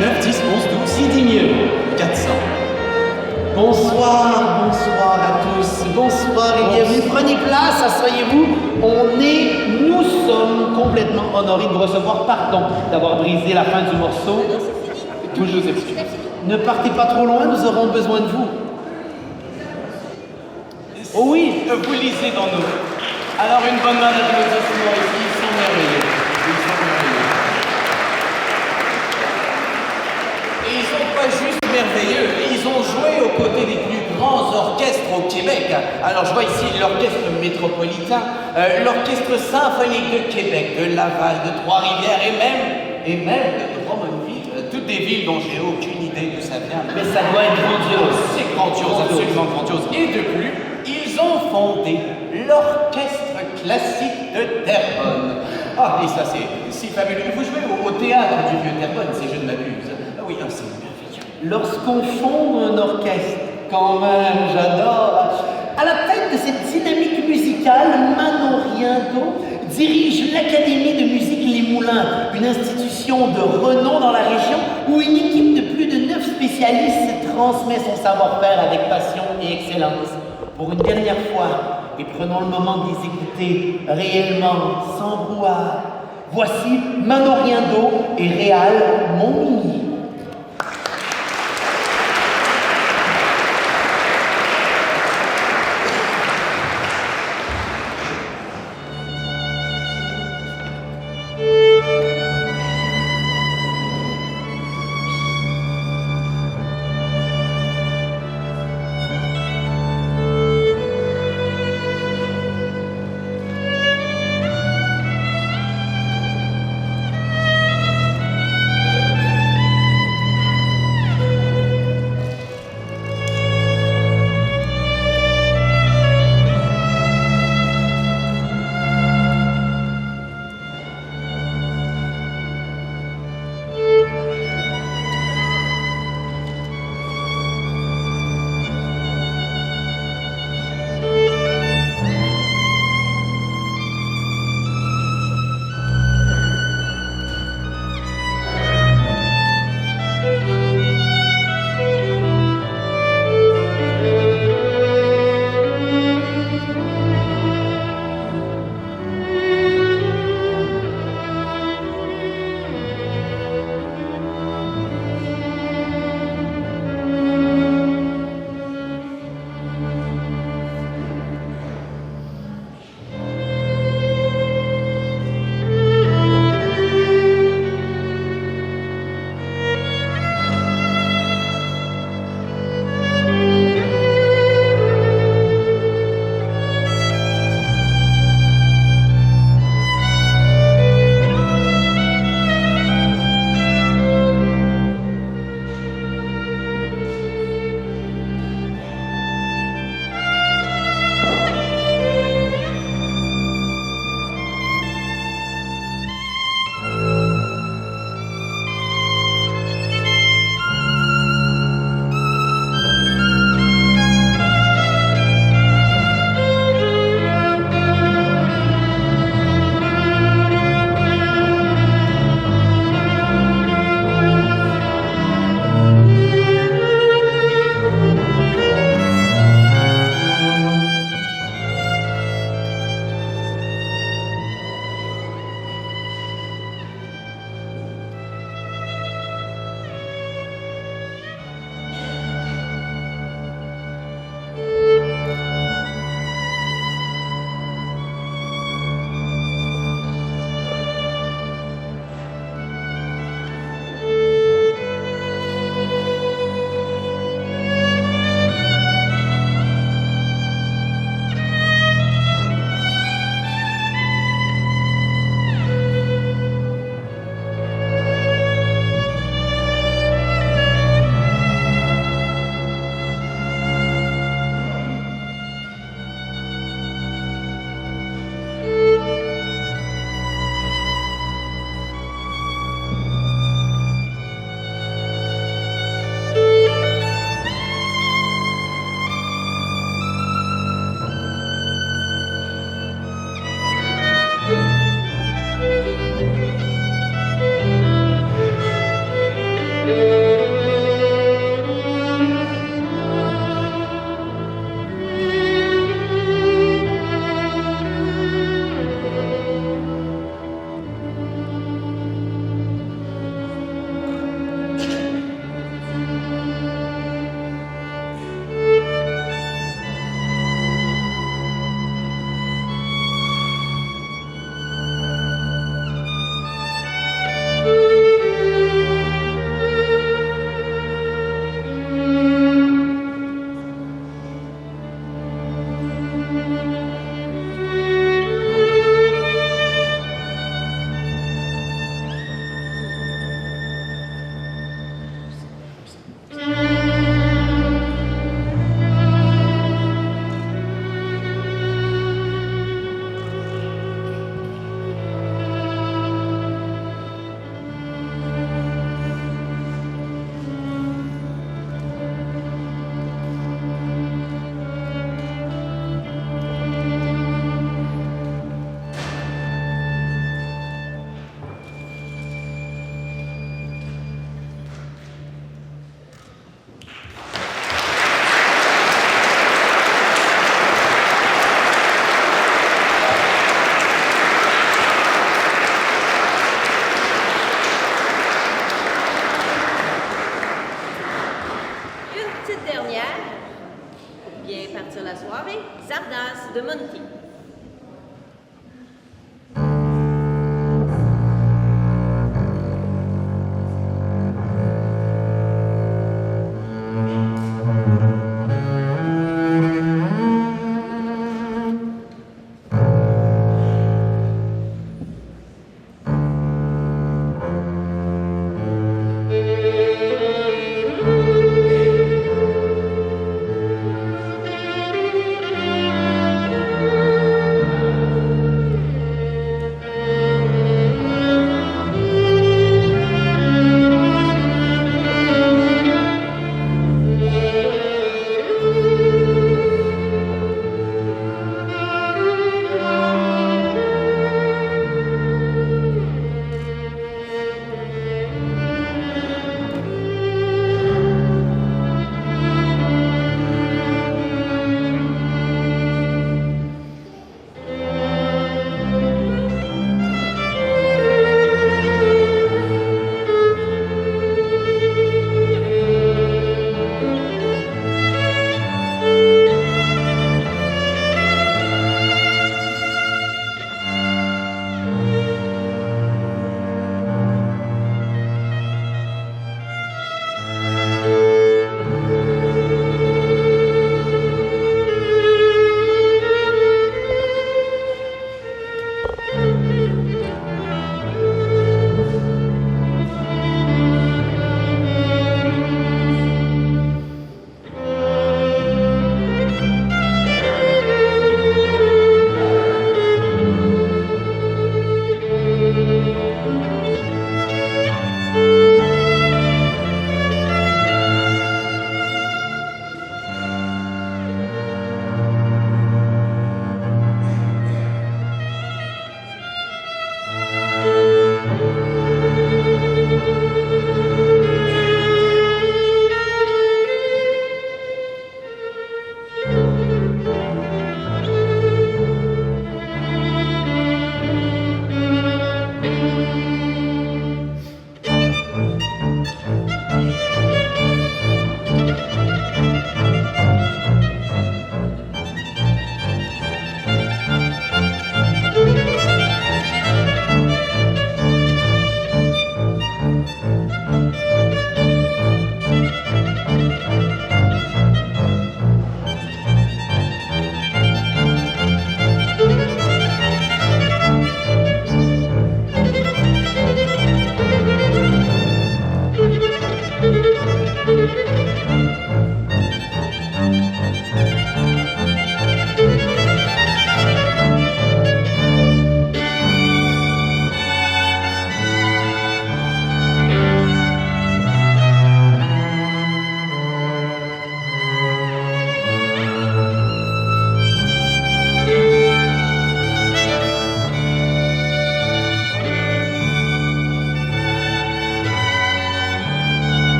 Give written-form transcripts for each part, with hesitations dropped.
9, 10, 11, 12. Si dit mieux. 400. Bonsoir, bonsoir à tous. Bonsoir et bienvenue. Prenez place, asseyez-vous. Nous sommes complètement honorés de vous recevoir. Pardon d'avoir brisé la fin du morceau. Toutes nos excuses. Ne partez pas trop loin, nous aurons besoin de vous. Oh oui, Vous lisez dans nous. Alors une bonne main d'applaudissements ici, ils sont merveilleux. Ils sont merveilleux. Et ils sont pas juste merveilleux, ils ont joué aux côtés des plus grands orchestres au Québec. Alors je vois ici l'orchestre métropolitain, l'orchestre symphonique de Québec, de Laval, de Trois-Rivières et même de Drummondville. Toutes des villes dont j'ai aucune idée d'où ça vient. mais ça doit être grandiose. C'est grandiose, absolument grandiose. Et de plus, ils ont fondé l'Orchestre classique de Terrebonne. Ah, et ça c'est si fabuleux. Vous jouez au théâtre du Vieux Terrebonne, si je ne m'abuse. Ah oui, c'est merveilleux. Lorsqu'on fonde un orchestre, quand même, j'adore. À la tête de cette dynamique musicale, Manon Riendeau dirige l'Académie de musique Les Moulins, une institution de renom dans la région où une équipe de plus de 9 spécialistes transmet son savoir-faire avec passion et excellence. Pour une dernière fois, et prenons le moment de les écouter réellement, sans brouhaha, voici Manon Riendeau et Réal Montmigny.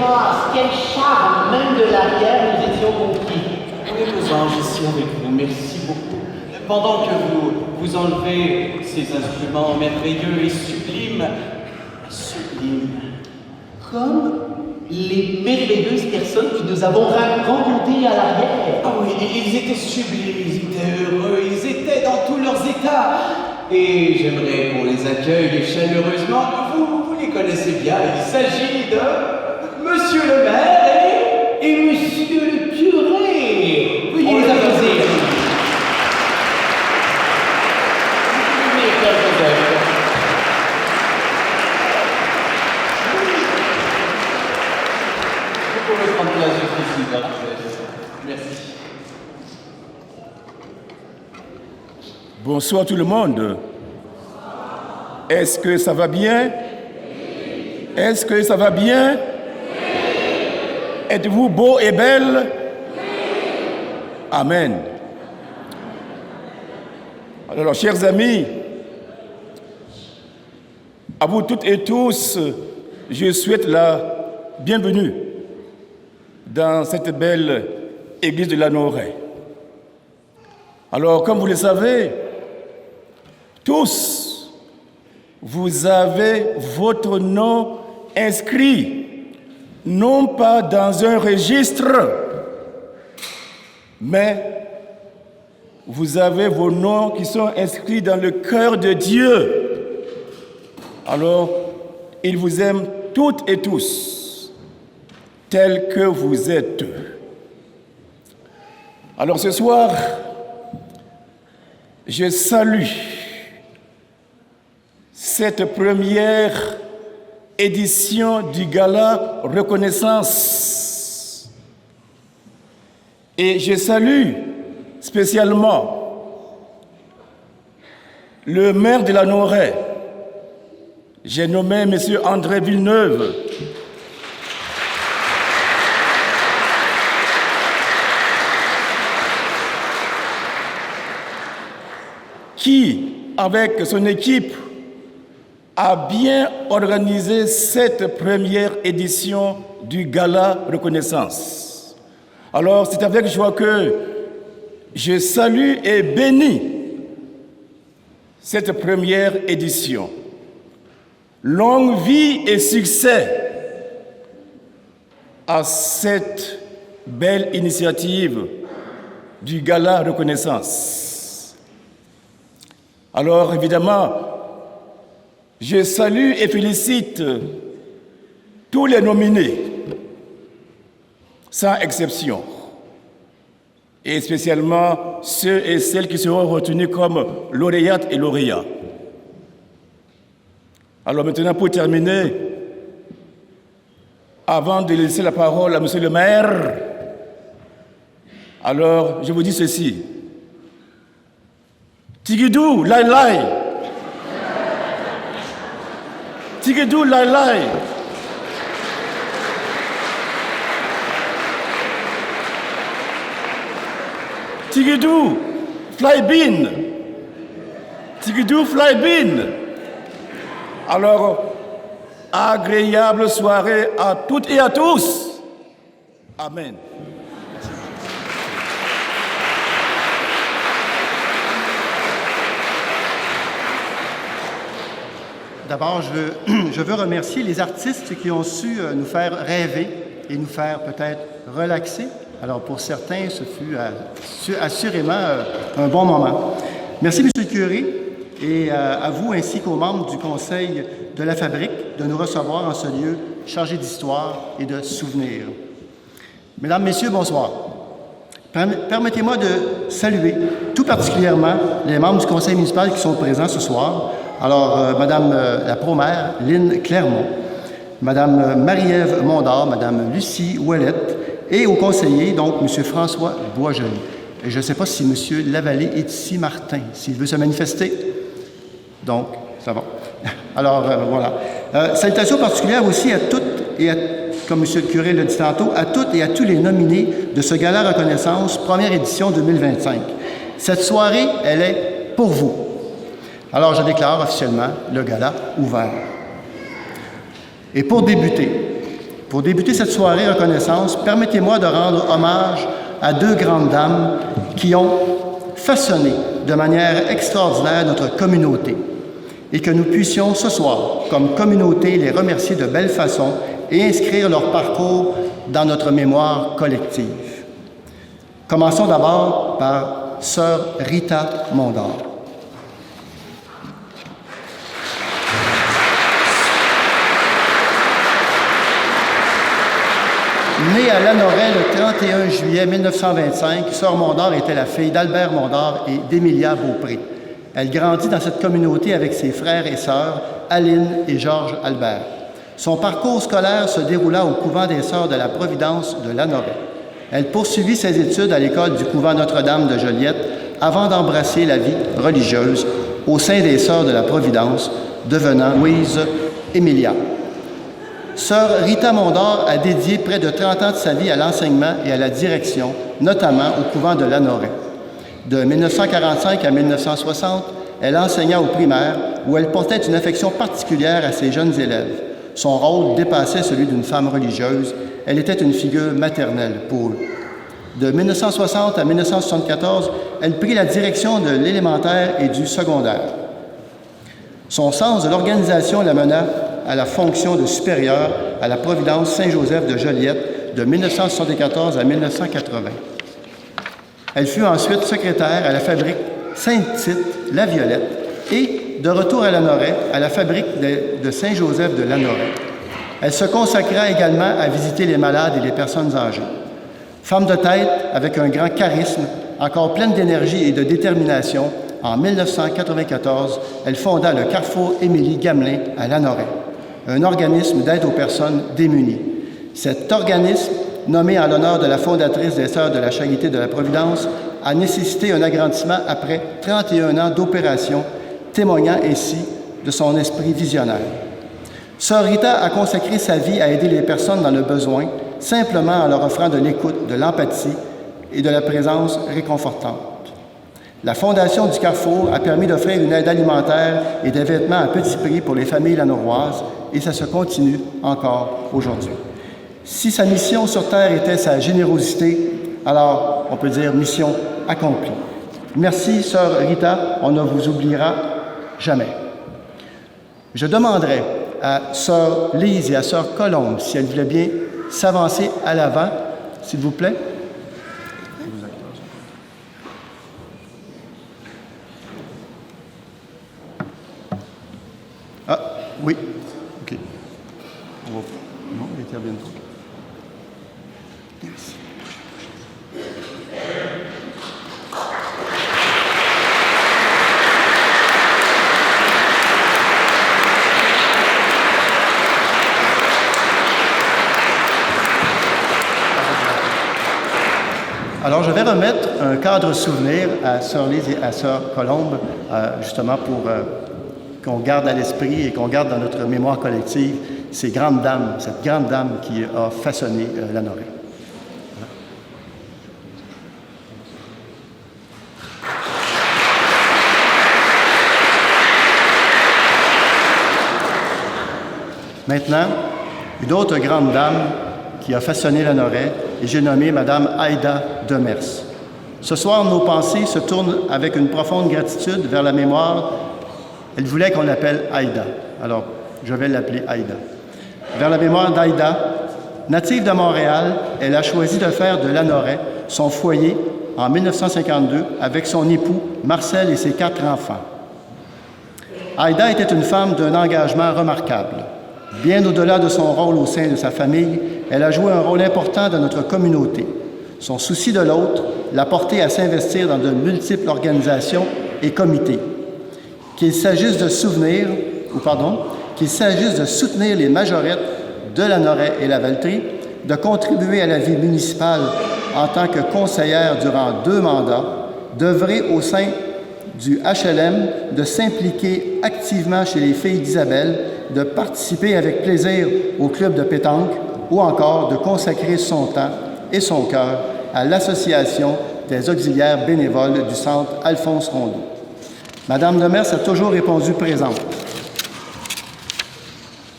grâce, quel charme, même de l'arrière, nous étions conquis. Oui, nos anges, ici avec vous, merci beaucoup. Pendant que vous enlevez ces instruments merveilleux et sublimes, comme les merveilleuses personnes que nous avons rencontrées à l'arrière. Ah oui, ils étaient sublimes, ils étaient heureux, ils étaient dans tous leurs états. Et j'aimerais qu'on les accueille chaleureusement. Vous les connaissez bien, il s'agit de Monsieur le maire et Monsieur le curé. Veuillez les applaudir. Vous pouvez prendre place juste ici, voilà. Merci. Bonsoir tout le monde. Est-ce que ça va bien? Est-ce que ça va bien? Êtes-vous beau et belle? Amen. Alors, chers amis, à vous toutes et tous, je souhaite la bienvenue dans cette belle église de la Noraie. Alors, comme vous le savez, tous, vous avez votre nom inscrit, non pas dans un registre, mais vous avez vos noms qui sont inscrits dans le cœur de Dieu. Alors, il vous aime toutes et tous, tels que vous êtes. Alors ce soir, je salue cette première édition du Gala Reconnaissance. Et je salue spécialement le maire de la Noraie. J'ai nommé M. André Villeneuve, qui, avec son équipe, a bien organisé cette première édition du Gala Reconnaissance. Alors, c'est avec joie que je salue et bénis cette première édition. Longue vie et succès à cette belle initiative du Gala Reconnaissance. Alors, évidemment, je salue et félicite tous les nominés, sans exception, et spécialement ceux et celles qui seront retenus comme lauréates et lauréats. Alors maintenant, pour terminer, avant de laisser la parole à Monsieur le maire, alors je vous dis ceci. Tigidou, lai lai. Tigidou, lai lai. Tigidou, fly bin. Tigidou, fly bin. Alors, agréable soirée à toutes et à tous. Amen. D'abord, je veux remercier les artistes qui ont su nous faire rêver et nous faire peut-être relaxer. Alors, pour certains, ce fut assurément un bon moment. Merci, Monsieur le curé, et à vous ainsi qu'aux membres du Conseil de la Fabrique de nous recevoir en ce lieu chargé d'histoire et de souvenirs. Mesdames, Messieurs, bonsoir. Permettez-moi de saluer tout particulièrement les membres du Conseil municipal qui sont présents ce soir. Alors, Madame la Pro-Maire, Lynne Clermont, Madame Marie-Ève Mondard, Madame Lucie Ouellette, et aux conseillers, donc, M. François Boisjoli. Et je ne sais pas si M. Lavallée est ici, Martin, s'il veut se manifester. Donc, ça va. Alors, voilà. Salutations particulières aussi à toutes et à, comme M. le curé l'a dit tantôt, à toutes et à tous les nominés de ce Gala Reconnaissance, première édition 2025. Cette soirée, elle est pour vous. Alors, je déclare officiellement le gala ouvert. Et pour débuter, Pour débuter cette soirée reconnaissance, permettez-moi de rendre hommage à deux grandes dames qui ont façonné de manière extraordinaire notre communauté et que nous puissions ce soir, comme communauté, les remercier de belle façon et inscrire leur parcours dans notre mémoire collective. Commençons d'abord par Sœur Rita Mondor. Née à Lanoret le 31 juillet 1925, Sœur Mondor était la fille d'Albert Mondor et d'Émilia Beaupré. Elle grandit dans cette communauté avec ses frères et sœurs, Aline et Georges Albert. Son parcours scolaire se déroula au couvent des Sœurs de la Providence de Lanoret. Elle poursuivit ses études à l'école du couvent Notre-Dame de Joliette avant d'embrasser la vie religieuse au sein des Sœurs de la Providence, devenant Louise Émilia. Sœur Rita Mondor a dédié près de 30 ans de sa vie à l'enseignement et à la direction, notamment au couvent de Lanoret. De 1945 à 1960, elle enseigna au primaire où elle portait une affection particulière à ses jeunes élèves. Son rôle dépassait celui d'une femme religieuse. Elle était une figure maternelle pour eux. De 1960 à 1974, elle prit la direction de l'élémentaire et du secondaire. Son sens de l'organisation la mena à la fonction de supérieure à la Providence Saint-Joseph de Joliette de 1974 à 1980. Elle fut ensuite secrétaire à la fabrique Sainte-Tite-La Violette et, de retour à Lanoret, à la fabrique de Saint-Joseph de Lanoret. Elle se consacra également à visiter les malades et les personnes âgées. Femme de tête avec un grand charisme, encore pleine d'énergie et de détermination, en 1994, elle fonda le Carrefour Émilie-Gamelin à Lanoret, un organisme d'aide aux personnes démunies. Cet organisme, nommé en l'honneur de la fondatrice des Sœurs de la Charité de la Providence, a nécessité un agrandissement après 31 ans d'opération, témoignant ainsi de son esprit visionnaire. Sœur Rita a consacré sa vie à aider les personnes dans le besoin, simplement en leur offrant de l'écoute, de l'empathie et de la présence réconfortante. La Fondation du Carrefour a permis d'offrir une aide alimentaire et des vêtements à petit prix pour les familles lanauroises, et ça se continue encore aujourd'hui. Si sa mission sur Terre était sa générosité, alors on peut dire mission accomplie. Merci, Sœur Rita, on ne vous oubliera jamais. Je demanderai à Sœur Lise et à Sœur Colombe si elles voulaient bien s'avancer à l'avant, s'il vous plaît. Ah, oui. OK. Non, il était bientôt. Merci. Alors, je vais remettre un cadre souvenir à Sœur Lise et à Sœur Colombe, justement pour qu'on garde à l'esprit et qu'on garde dans notre mémoire collective ces grandes dames, cette grande dame qui a façonné Lanoret. Maintenant, une autre grande dame qui a façonné Lanoret, et j'ai nommé Madame Aïda Demers. Ce soir, nos pensées se tournent avec une profonde gratitude vers la mémoire. Elle voulait qu'on l'appelle Aïda, alors je vais l'appeler Aïda. Vers la mémoire d'Aïda, native de Montréal, elle a choisi de faire de Lanoret son foyer en 1952 avec son époux Marcel et ses 4 enfants. Aïda était une femme d'un engagement remarquable. Bien au-delà de son rôle au sein de sa famille, elle a joué un rôle important dans notre communauté. Son souci de l'autre l'a porté à s'investir dans de multiples organisations et comités. Qu'il s'agisse de soutenir les majorettes de Lanoret et la Valtrie, de contribuer à la vie municipale en tant que conseillère durant 2 mandats, d'œuvrer au sein du HLM, de s'impliquer activement chez les filles d'Isabelle, de participer avec plaisir au club de pétanque ou encore de consacrer son temps et son cœur à l'Association des auxiliaires bénévoles du Centre Alphonse Rondeau. Madame Demers a toujours répondu présente.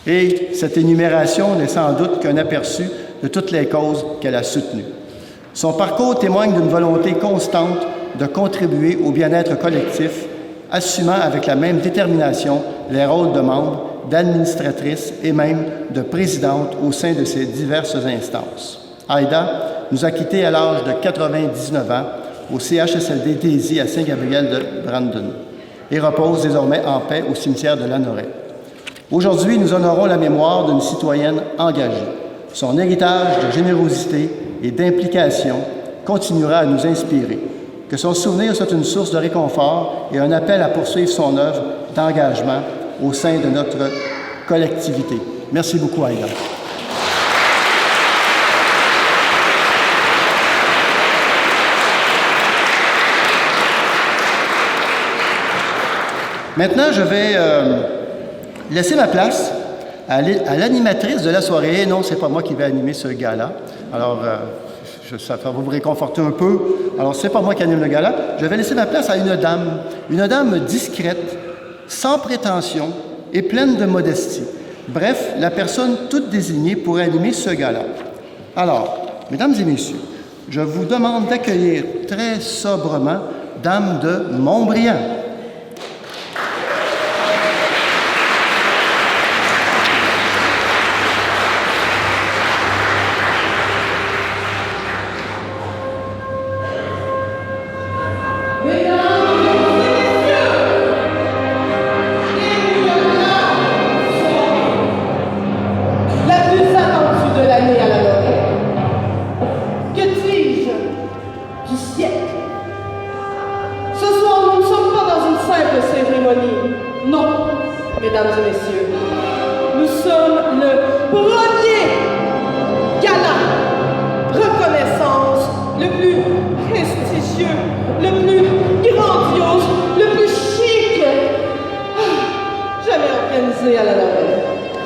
Et cette énumération n'est sans doute qu'un aperçu de toutes les causes qu'elle a soutenues. Son parcours témoigne d'une volonté constante de contribuer au bien-être collectif, assumant avec la même détermination les rôles de membre, d'administratrice et même de présidente au sein de ces diverses instances. Aïda nous a quittés à l'âge de 99 ans au CHSLD Daisy à Saint-Gabriel de Brandon et repose désormais en paix au cimetière de Lanoret. Aujourd'hui, nous honorons la mémoire d'une citoyenne engagée. Son héritage de générosité et d'implication continuera à nous inspirer. Que son souvenir soit une source de réconfort et un appel à poursuivre son œuvre d'engagement au sein de notre collectivité. Merci beaucoup, Aïda. Maintenant, je vais laisser ma place à l'animatrice de la soirée. Non, c'est pas moi qui vais animer ce gala. Alors, ça va vous réconforter un peu. Alors, c'est pas moi qui anime le gala. Je vais laisser ma place à une dame discrète, sans prétention et pleine de modestie. Bref, la personne toute désignée pour animer ce gala. Alors, mesdames et messieurs, je vous demande d'accueillir très sobrement Dame de Montbriand.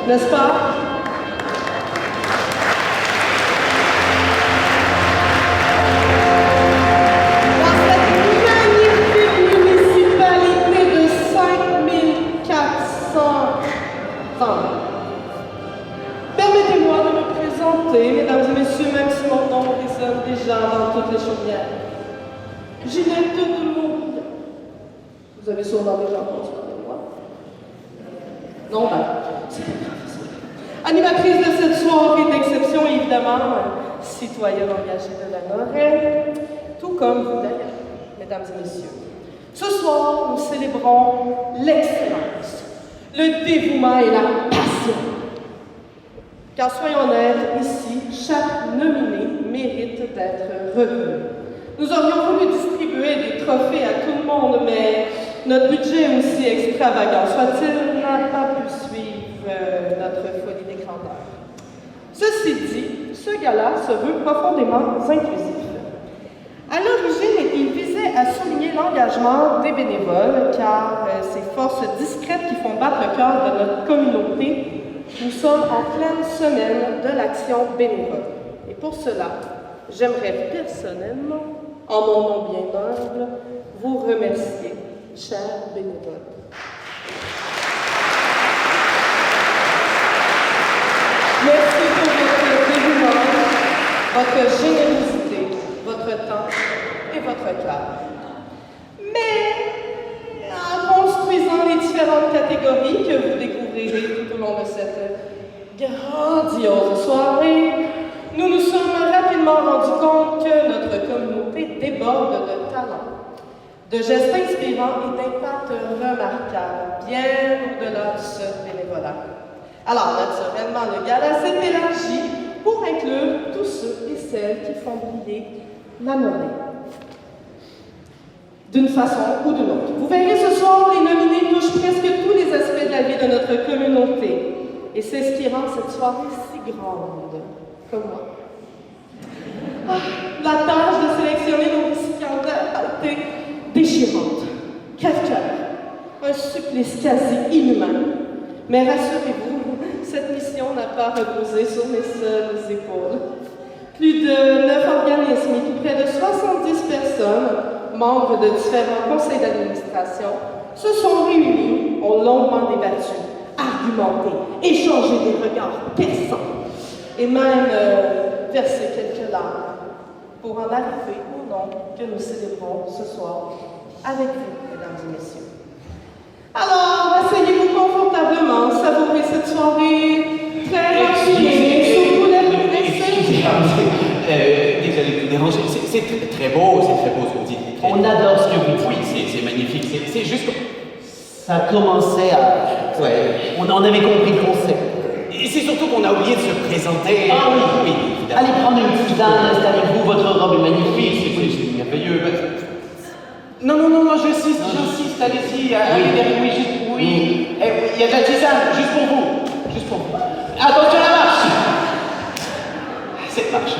N'est-ce pas? Dans cette magnifique municipalité de 5400 femmes. Permettez-moi de me présenter, mesdames et messieurs, même si mon nom résonne déjà dans toutes les chaumières. Ginette de Montbriand. Vous avez sûrement déjà entendu parler de moi. Non, c'est pas grave. Animatrice de cette soirée d'exception, évidemment, citoyenne engagée de Lanoret, tout comme vous d'ailleurs, mesdames et messieurs. Ce soir, nous célébrons l'excellence, le dévouement et la passion. Car soyons honnêtes, ici, chaque nominé mérite d'être reconnu. Nous aurions voulu distribuer des trophées à tout le monde, mais notre budget, aussi extravagant soit-il, n'a pas pu suivre notre folie des grandeurs. Ceci dit, ce gala se veut profondément inclusif. À l'origine, il visait à souligner l'engagement des bénévoles, car ces forces discrètes qui font battre le cœur de notre communauté, nous sommes en pleine semaine de l'action bénévole. Et pour cela, j'aimerais personnellement, en mon nom bien humble, vous remercier, chers bénévoles. Merci pour votre dévouement, votre générosité, votre temps et votre cœur. Mais en construisant les différentes catégories que vous découvrirez tout au long de cette grandiose soirée, nous nous sommes rapidement rendus compte que notre communauté déborde de talents, de gestes inspirants et d'impact remarquables, bien au-delà de ce bénévolat. Alors, naturellement, le gala s'est élargi pour inclure tous ceux et celles qui font briller Lanoret, d'une façon ou d'une autre. Vous verrez ce soir, les nominés touchent presque tous les aspects de la vie de notre communauté. Et c'est ce qui rend cette soirée si grande, comme moi. Ah, la tâche de sélectionner nos récipiendaires a été déchirante. Crève-cœur, un supplice quasi inhumain. Mais rassurez-vous, cette mission n'a pas reposé sur mes seules épaules. Plus de 9 organismes et tout près de 70 personnes, membres de différents conseils d'administration, se sont réunis, ont longuement débattu, argumenter, échanger des regards perçants et même verser quelques larmes pour en arriver au nom que nous célébrons ce soir avec vous, mesdames et messieurs. Alors, asseyez-vous confortablement, savourez cette soirée très raffinée, surtout la Désolé de vous déranger, c'est très beau ce que vous dites. On adore ce que vous dites. Oui, c'est magnifique, c'est juste que... Ça commençait à... Ouais. On en avait compris le concept. Et c'est surtout qu'on a oublié de se présenter. Ah oui, évidemment. Allez prendre une tisane, installez-vous, votre robe est magnifique. C'est merveilleux. Non, j'insiste, allez-y, allez derrière, oui, juste, oui. Il y a de la tisane, juste pour vous. Attention à la marche. Cette marche.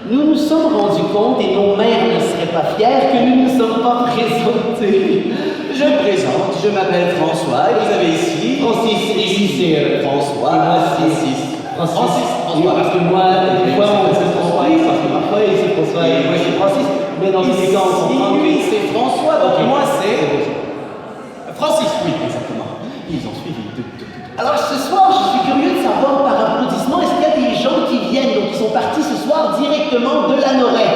Nous nous sommes rendus compte, et nos mères ne seraient pas fiers, que nous ne nous sommes pas présentés. Je me présente, je m'appelle François, et vous avez ici... Francis, ici c'est François. Francis. Oui, parce que moi, des fois on dit François, parce que parfois c'est François et moi c'est Francis, mais dans tous les cas on comprend oui, c'est François, donc Ok. moi c'est... Francis, oui, exactement. Ils ont suivi Alors ce soir, je suis curieux de savoir par applaudissement, est-ce qu'il y a des gens qui viennent, donc qui sont partis ce soir directement de la Norée?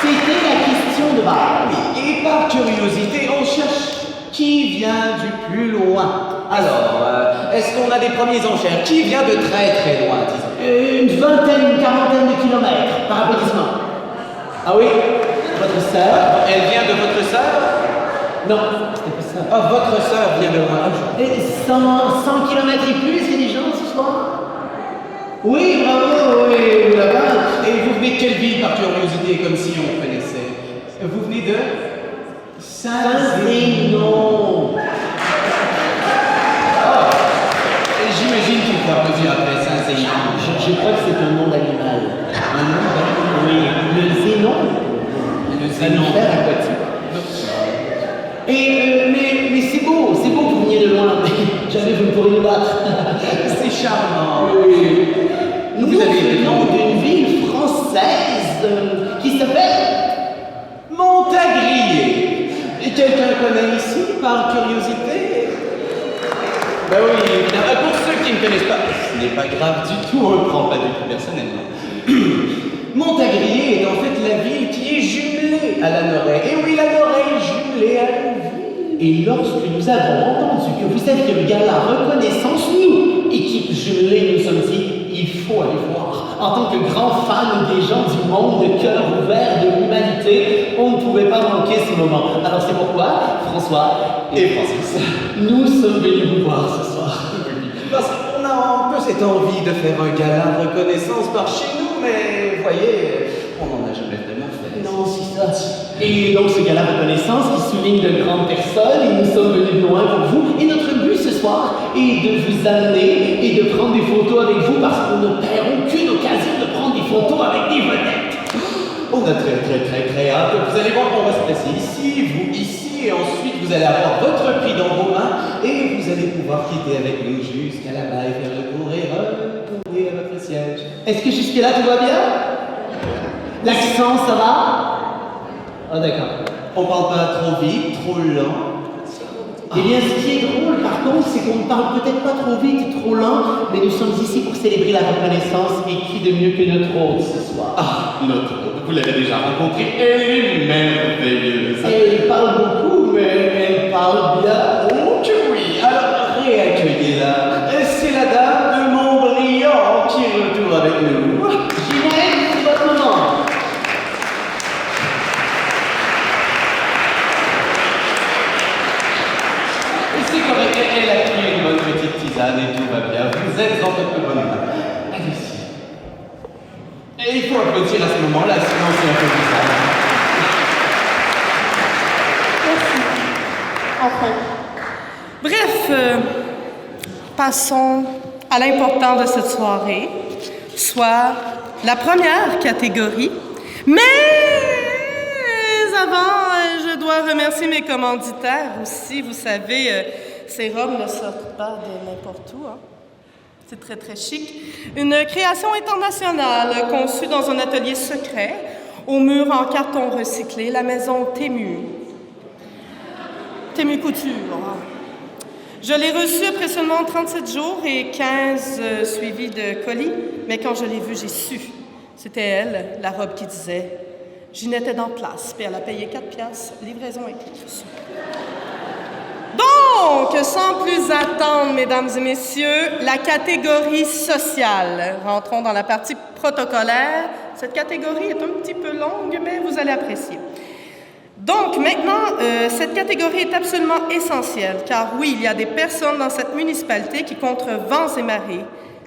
C'était la question de base. Et par curiosité, on cherche qui vient du plus loin. Alors, est-ce qu'on a des premiers enchères? Qui vient de très très loin, disons? Une vingtaine, une quarantaine de kilomètres, par applaudissement. Ah oui? Votre sœur? Elle vient de votre sœur? Non, c'était pas ça. Ah, votre sœur vient de loin. Et 100 kilomètres et plus, il y a des gens ce soir? Oui, bravo, oui, là-bas. Et vous venez de quelle ville par curiosité, comme si on connaissait? Vous venez de Saint-Zénon. J'imagine qu'il faut applaudir après Saint-Zénon. Je crois que c'est un nom d'animal. Un nom d'animal? Oui, le zénon. Le Zénon. Mammifère aquatique. Mais c'est beau que vous veniez de loin. Jamais vous ne pourrez nous battre. C'est charmant. Oui. Nous Vous avez venons d'une ville française qui s'appelle Montagrier. Et quelqu'un connaît ici, par curiosité? Ben oui, évidemment. Pour ceux qui ne connaissent pas, ce n'est pas grave du tout, on ne le prend pas du tout personnellement. Montagrier est en fait la ville qui est jumelée à la Norée. Et oui, la Norée est jumelée à la ville. Et lorsque nous avons entendu que vous aviez le gala reconnaissance, nous, équipe jumelée, nous sommes dit, il faut aller voir. En tant que grands fans des gens du monde, de cœur ouvert, de l'humanité, on ne pouvait pas manquer ce moment. Alors c'est pourquoi, François Et Francis, nous sommes venus vous voir ce soir. parce qu'on a un peu cette envie de faire un gala de reconnaissance par chez nous, mais vous voyez, on n'en a jamais vraiment fait. Non, c'est ça. Et donc ce gala reconnaissance qui souligne de grandes personnes, et nous sommes venus de loin pour vous. Et notre but ce soir est de vous amener et de prendre des photos avec vous parce qu'on ne perd aucune occasion de prendre des photos avec des vedettes. On a très hâte. Vous allez voir, on va se placer ici, vous ici, et ensuite vous allez avoir votre prix dans vos mains et vous allez pouvoir quitter avec nous jusqu'à là-bas et faire le tour et retourner à votre siège. Est-ce que jusque-là tout va bien? L'accent, ça va? Ah d'accord. On parle pas trop vite, trop lent. Eh bien, ce qui est drôle, par contre, c'est qu'on ne parle peut-être pas trop vite et trop lent, mais nous sommes ici pour célébrer la reconnaissance, et qui de mieux que notre hôte ce soir? Ah, notre hôte, vous l'avez déjà rencontrée, elle est merveilleuse. Elle parle beaucoup, mais elle parle bien. Oh que oui, alors réaccueillez-la. C'est la dame de Montbriand qui retourne avec nous. Ginette, c'est votre moment. C'est correct, elle a pris une bonne petite tisane et tout va bien. Vous êtes en votre bonne main. Allez-y. Et il faut applaudir à ce moment-là, sinon c'est un peu bizarre. Merci. Enfin. Bref, passons à l'important de cette soirée, soit la première catégorie. Mais avant, je dois remercier mes commanditaires aussi. Vous savez, ces robes ne sortent pas de n'importe où. Hein. C'est très chic. Une création internationale conçue dans un atelier secret. Aux murs en carton recyclé, la maison Tému. Tému Couture. Je l'ai reçue après seulement 37 jours et 15 suivis de colis, mais quand je l'ai vue, j'ai su. C'était elle, la robe qui disait « Ginette est en place », puis elle a payé 4 piastres, livraison incluse. Donc, sans plus attendre, mesdames et messieurs, la catégorie sociale. Rentrons dans la partie protocolaire. Cette catégorie est un petit peu longue, mais vous allez apprécier. Donc, maintenant, cette catégorie est absolument essentielle, car oui, il y a des personnes dans cette municipalité qui, contre vents et marées,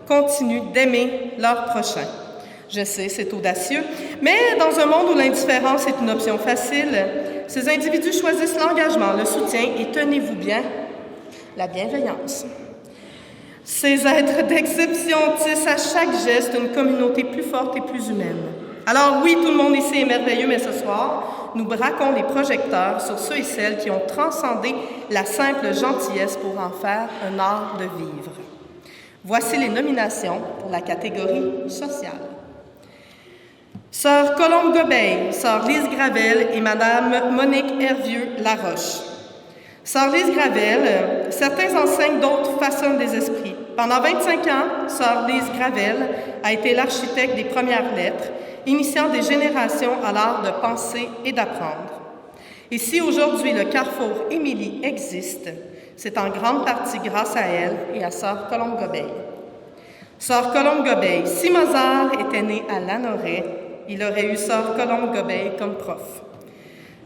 continuent d'aimer leur prochain. Je sais, c'est audacieux, mais dans un monde où l'indifférence est une option facile, ces individus choisissent l'engagement, le soutien et, tenez-vous bien, la bienveillance. Ces êtres d'exception tissent à chaque geste une communauté plus forte et plus humaine. Alors oui, tout le monde ici est merveilleux, mais ce soir, nous braquons les projecteurs sur ceux et celles qui ont transcendé la simple gentillesse pour en faire un art de vivre. Voici les nominations pour la catégorie sociale. Sœur Colombe Gobeil, Sœur Lise Gravel et Madame Monique Hervieux-Laroche. Sœur Lise Gravel, certains enseignent, d'autres façonnent des esprits. Pendant 25 ans, Sœur Lise Gravel a été l'architecte des premières lettres, initiant des générations à l'art de penser et d'apprendre. Et si aujourd'hui le carrefour Émilie existe, c'est en grande partie grâce à elle et à Sœur Colombe Gobeil. Sœur Colombe Gobeil, si Mozart était né à Lanoraie, il aurait eu Sœur Colombe Gobeil comme prof.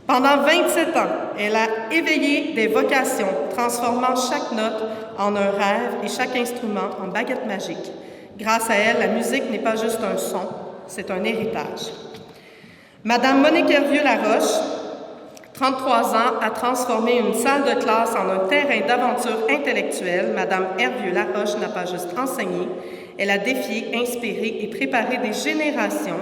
Pendant 27 ans, elle a éveillé des vocations, transformant chaque note en un rêve et chaque instrument en baguette magique. Grâce à elle, la musique n'est pas juste un son, c'est un héritage. Madame Monique Hervieux-Laroche, 33 ans, a transformé une salle de classe en un terrain d'aventure intellectuelle. Madame Hervieux-Laroche n'a pas juste enseigné, elle a défié, inspiré et préparé des générations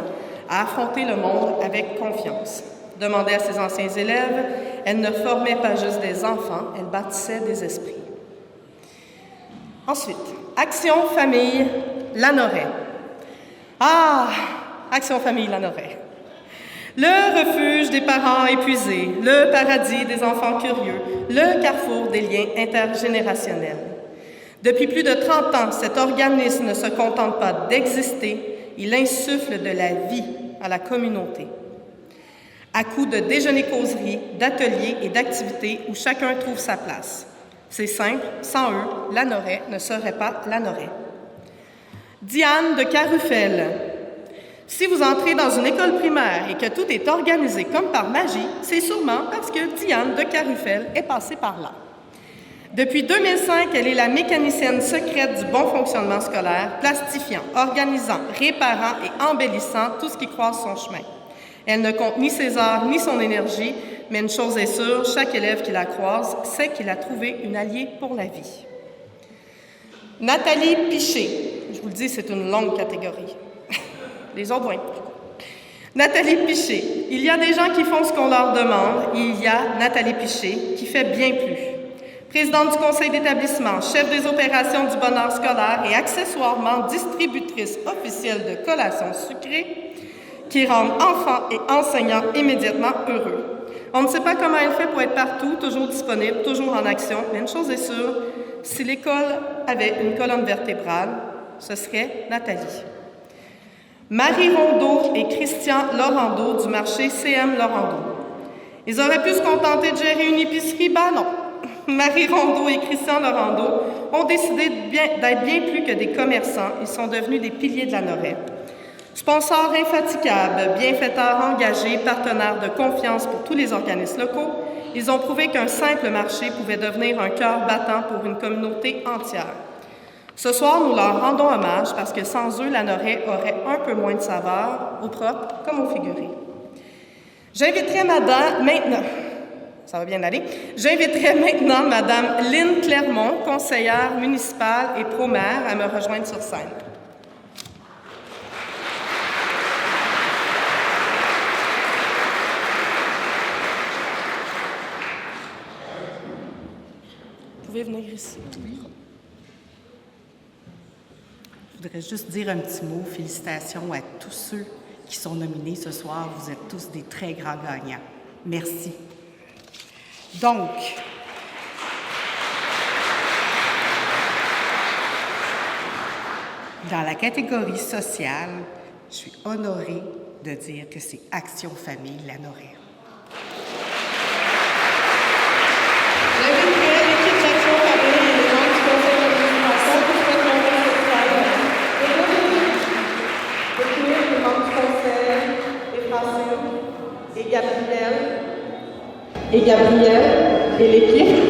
à affronter le monde avec confiance. Demandez à ses anciens élèves, elle ne formait pas juste des enfants, elle bâtissait des esprits. Ensuite, Action Famille Lanoraie. Ah, Action Famille Lanoraie. Le refuge des parents épuisés, le paradis des enfants curieux, le carrefour des liens intergénérationnels. Depuis plus de 30 ans, cet organisme ne se contente pas d'exister, il insuffle de la vie à la communauté. À coups de déjeuners-causeries, d'ateliers et d'activités où chacun trouve sa place. C'est simple, sans eux, Lanoraie ne serait pas Lanoraie. Diane de Carufel. Si vous entrez dans une école primaire et que tout est organisé comme par magie, c'est sûrement parce que Diane de Carufel est passée par là. Depuis 2005, elle est la mécanicienne secrète du bon fonctionnement scolaire, plastifiant, organisant, réparant et embellissant tout ce qui croise son chemin. Elle ne compte ni ses heures ni son énergie, mais une chose est sûre, chaque élève qui la croise sait qu'il a trouvé une alliée pour la vie. Nathalie Piché. Je vous le dis, c'est une longue catégorie. Les autres vont être plus courts. Nathalie Piché. Il y a des gens qui font ce qu'on leur demande, et il y a Nathalie Piché qui fait bien plus. Présidente du conseil d'établissement, chef des opérations du bonheur scolaire et accessoirement distributrice officielle de collations sucrées qui rendent enfants et enseignants immédiatement heureux. On ne sait pas comment elle fait pour être partout, toujours disponible, toujours en action, mais une chose est sûre, si l'école avait une colonne vertébrale, ce serait Nathalie. Marie Rondeau et Christian Laurando du marché CM Laurando. Ils auraient pu se contenter de gérer une épicerie, ben non. Marie Rondeau et Christian Laurando ont décidé d'être bien plus que des commerçants. Ils sont devenus des piliers de Lanoraie. Sponsors infatigables, bienfaiteurs engagés, partenaires de confiance pour tous les organismes locaux, ils ont prouvé qu'un simple marché pouvait devenir un cœur battant pour une communauté entière. Ce soir, nous leur rendons hommage parce que sans eux, Lanoraie aurait un peu moins de saveur, au propre comme au figuré. J'inviterai maintenant Madame Lynne Clermont, conseillère municipale et pro-maire, à me rejoindre sur scène. Vous pouvez venir ici. Je voudrais juste dire un petit mot. Félicitations à tous ceux qui sont nominés ce soir. Vous êtes tous des très grands gagnants. Merci. Donc, dans la catégorie sociale, je suis honorée de dire que c'est Action Famille Lanoraie. J'inviterai l'équipe d'Action Famille et les membres du conseil d'administration qui souhaitent monter cette salle. Les membres du conseil, et Francine, et Gabriel, et l'équipe.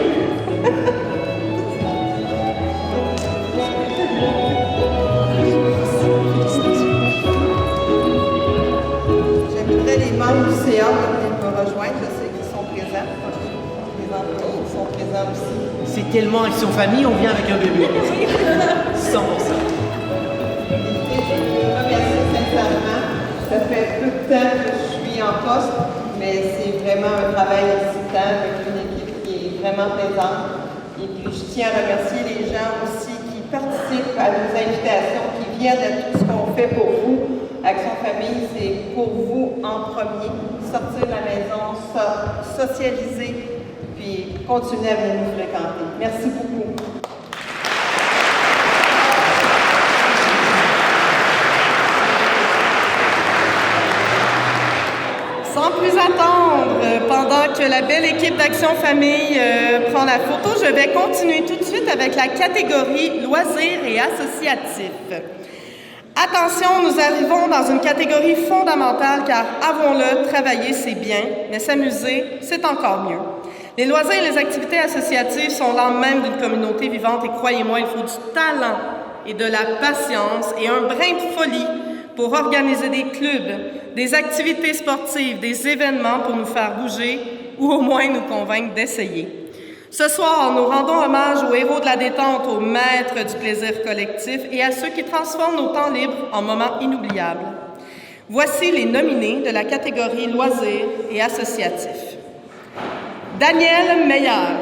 J'inviterai les membres du CA à venir me rejoindre. Je sais qu'ils sont présents. Les employés sont présents aussi. C'est tellement Action Famille, on vient avec un bébé. 100%. Et je veux remercier sincèrement. Ça fait peu de temps que je suis en poste, mais c'est vraiment un travail excitant avec une équipe qui est vraiment présente. Et puis, je tiens à remercier les gens aussi qui participent à nos invitations, qui viennent à tout ce qu'on fait pour vous. Action Famille, c'est pour vous en premier. Sortir de la maison, socialiser, puis continuer à venir nous fréquenter. Merci beaucoup. Sans plus attendre, pendant que la belle équipe d'Action Famille prend la photo, je vais continuer tout de suite avec la catégorie loisirs et associatifs. Attention, nous arrivons dans une catégorie fondamentale car, avouons-le, travailler c'est bien, mais s'amuser c'est encore mieux. Les loisirs et les activités associatives sont l'âme même d'une communauté vivante et croyez-moi, il faut du talent et de la patience et un brin de folie pour organiser des clubs, des activités sportives, des événements pour nous faire bouger ou au moins nous convaincre d'essayer. Ce soir, nous rendons hommage aux héros de la détente, aux maîtres du plaisir collectif et à ceux qui transforment nos temps libres en moments inoubliables. Voici les nominés de la catégorie loisirs et associatifs. Daniel Meillard.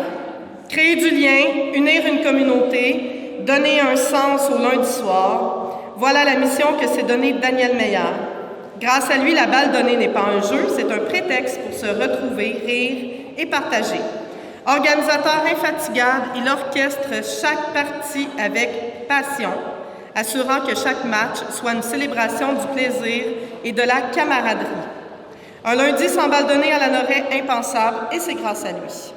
Créer du lien, unir une communauté, donner un sens au lundi soir. Voilà la mission que s'est donnée Daniel Meillard. Grâce à lui, la balle donnée n'est pas un jeu, c'est un prétexte pour se retrouver, rire et partager. Organisateur infatigable, il orchestre chaque partie avec passion, assurant que chaque match soit une célébration du plaisir et de la camaraderie. Un lundi sans balle donnée à Lanoraie impensable, et c'est grâce à lui.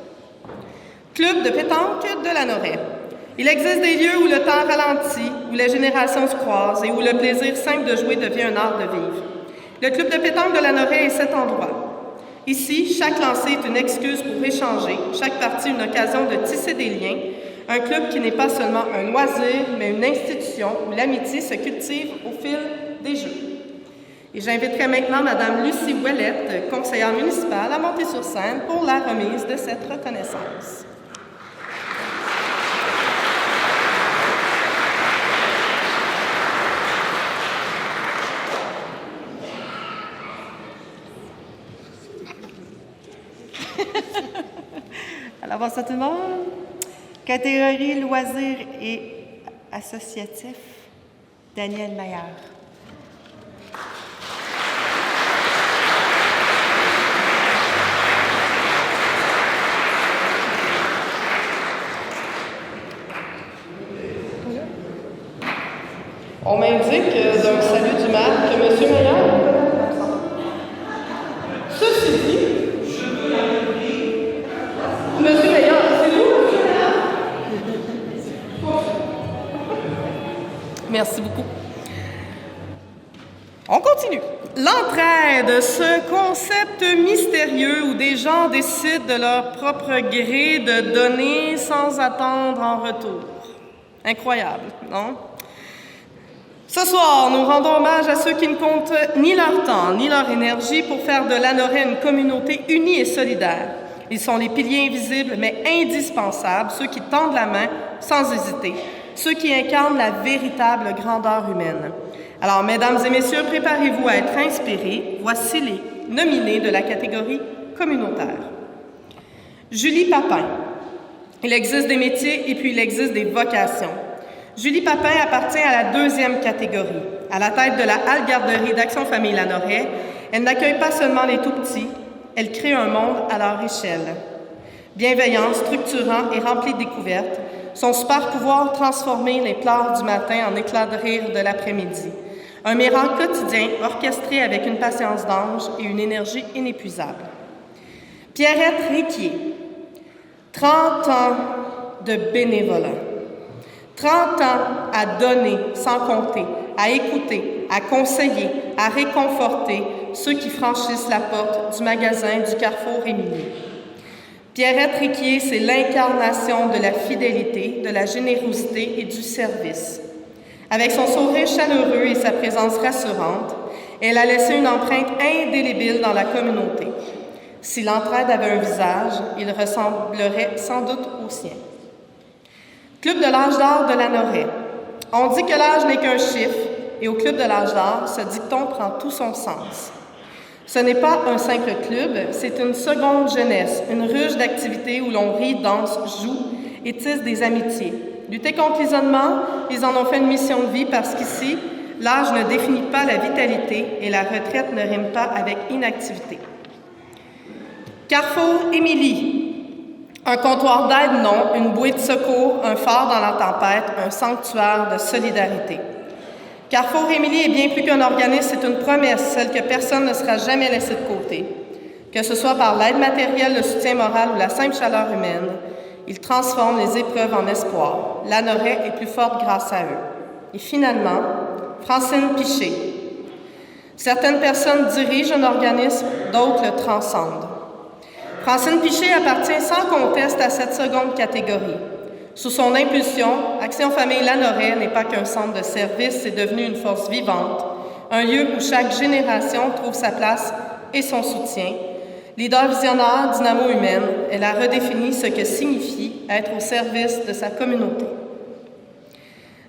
Club de pétanque de Lanoraie. Il existe des lieux où le temps ralentit, où les générations se croisent et où le plaisir simple de jouer devient un art de vivre. Le club de pétanque de Lanoraie est cet endroit. Ici, chaque lancer est une excuse pour échanger, chaque partie une occasion de tisser des liens, un club qui n'est pas seulement un loisir, mais une institution où l'amitié se cultive au fil des jeux. Et j'inviterai maintenant Mme Lucie Ouellette, conseillère municipale, à monter sur scène pour la remise de cette reconnaissance. Alors, bonsoir tout le monde. Catégorie loisirs et associatifs, Daniel Maillard. On m'indique d'un salut du maire que M. Meillard. Ceci dit, M. Meillard, c'est vous, M. Meillard? Merci beaucoup. On continue. L'entraide, ce concept mystérieux où des gens décident de leur propre gré de donner sans attendre en retour. Incroyable, non? Ce soir, nous rendons hommage à ceux qui ne comptent ni leur temps, ni leur énergie pour faire de Lanoraie une communauté unie et solidaire. Ils sont les piliers invisibles, mais indispensables, ceux qui tendent la main sans hésiter, ceux qui incarnent la véritable grandeur humaine. Alors, mesdames et messieurs, préparez-vous à être inspirés. Voici les nominés de la catégorie communautaire. Julie Papin. Il existe des métiers et puis il existe des vocations. Julie Papin appartient à la deuxième catégorie. À la tête de la halte garderie d'Action Famille Lanoraie, elle n'accueille pas seulement les tout-petits, elle crée un monde à leur échelle. Bienveillant, structurant et rempli de découvertes, son super pouvoir transformer les pleurs du matin en éclats de rire de l'après-midi. Un miracle quotidien orchestré avec une patience d'ange et une énergie inépuisable. Pierrette Riquier, 30 ans de bénévolat. 30 ans à donner sans compter, à écouter, à conseiller, à réconforter ceux qui franchissent la porte du magasin du Carrefour Émilie. Pierrette Riquier, c'est l'incarnation de la fidélité, de la générosité et du service. Avec son sourire chaleureux et sa présence rassurante, elle a laissé une empreinte indélébile dans la communauté. Si l'entraide avait un visage, il ressemblerait sans doute au sien. Club de l'âge d'or de Lanoraie. On dit que l'âge n'est qu'un chiffre, et au Club de l'âge d'or, ce dicton prend tout son sens. Ce n'est pas un simple club, c'est une seconde jeunesse, une ruche d'activités où l'on rit, danse, joue et tisse des amitiés. Lutter contre l'isolement, ils en ont fait une mission de vie parce qu'ici, l'âge ne définit pas la vitalité et la retraite ne rime pas avec inactivité. Carrefour Émilie. Un comptoir d'aide, non, une bouée de secours, un phare dans la tempête, un sanctuaire de solidarité. Carrefour Émilie est bien plus qu'un organisme, c'est une promesse, celle que personne ne sera jamais laissé de côté. Que ce soit par l'aide matérielle, le soutien moral ou la simple chaleur humaine, ils transforment les épreuves en espoir. Lanoraie est plus forte grâce à eux. Et finalement, Francine Piché. Certaines personnes dirigent un organisme, d'autres le transcendent. Francine Piché appartient sans conteste à cette seconde catégorie. Sous son impulsion, Action Famille Lanoraie n'est pas qu'un centre de service, c'est devenu une force vivante, un lieu où chaque génération trouve sa place et son soutien. Leader visionnaire, dynamo humaine, elle a redéfini ce que signifie être au service de sa communauté.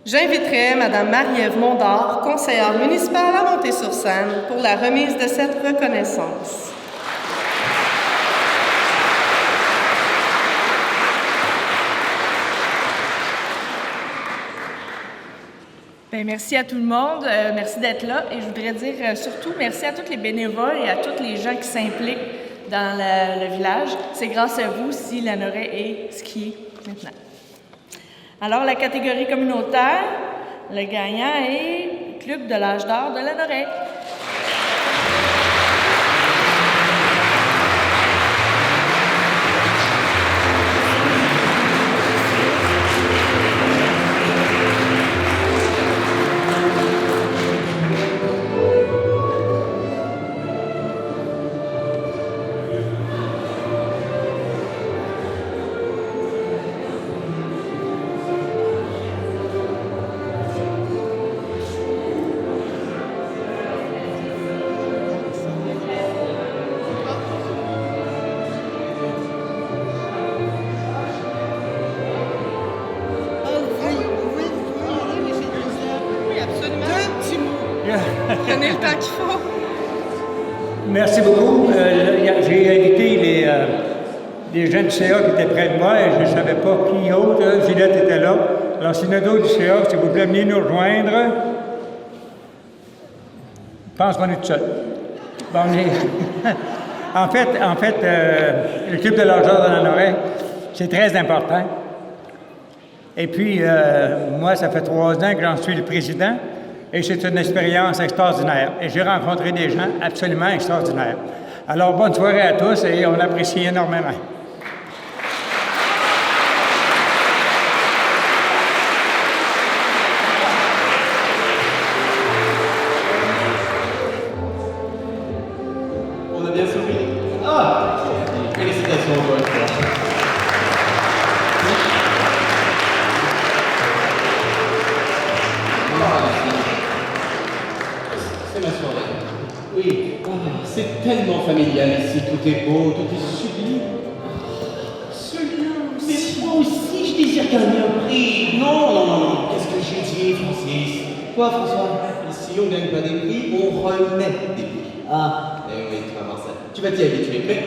J'inviterai Mme Marie-Ève Mondard, conseillère municipale à Montée-sur-Seine, pour la remise de cette reconnaissance. Bien, merci à tout le monde, merci d'être là et je voudrais dire surtout merci à tous les bénévoles et à tous les gens qui s'impliquent dans le village. C'est grâce à vous si Lanoraie est ce qui est maintenant. Alors, la catégorie communautaire, le gagnant est Club de l'âge d'or de Lanoraie. Prenez le temps qu'il faut. Merci beaucoup. J'ai invité les gens du CA qui étaient près de moi et je ne savais pas qui autre. Gillette était là. Alors, si nous d'autres du CA, s'il vous plaît, venez nous rejoindre. Je pense qu'on est tout seul. Bon, en fait, le Club de l'âge d'or de Lanoraie, c'est très important. Et puis, moi, ça fait 3 ans que j'en suis le président. Et c'est une expérience extraordinaire. Et j'ai rencontré des gens absolument extraordinaires. Alors, bonne soirée à tous et on apprécie énormément. On a bien souri? Ah! Félicitations encore une fois. C'est ma soirée. Oui, c'est tellement familial ici, tout est beau, tout est sublime. Celui-là, mais moi aussi je désire gagner un prix. Non, qu'est-ce que j'ai dit, Francis? Quoi, François? Ici, on ne gagne pas des prix, on remet des prix. Ah. Eh oui, tu vas voir ça. Tu vas t'y habituer, mais...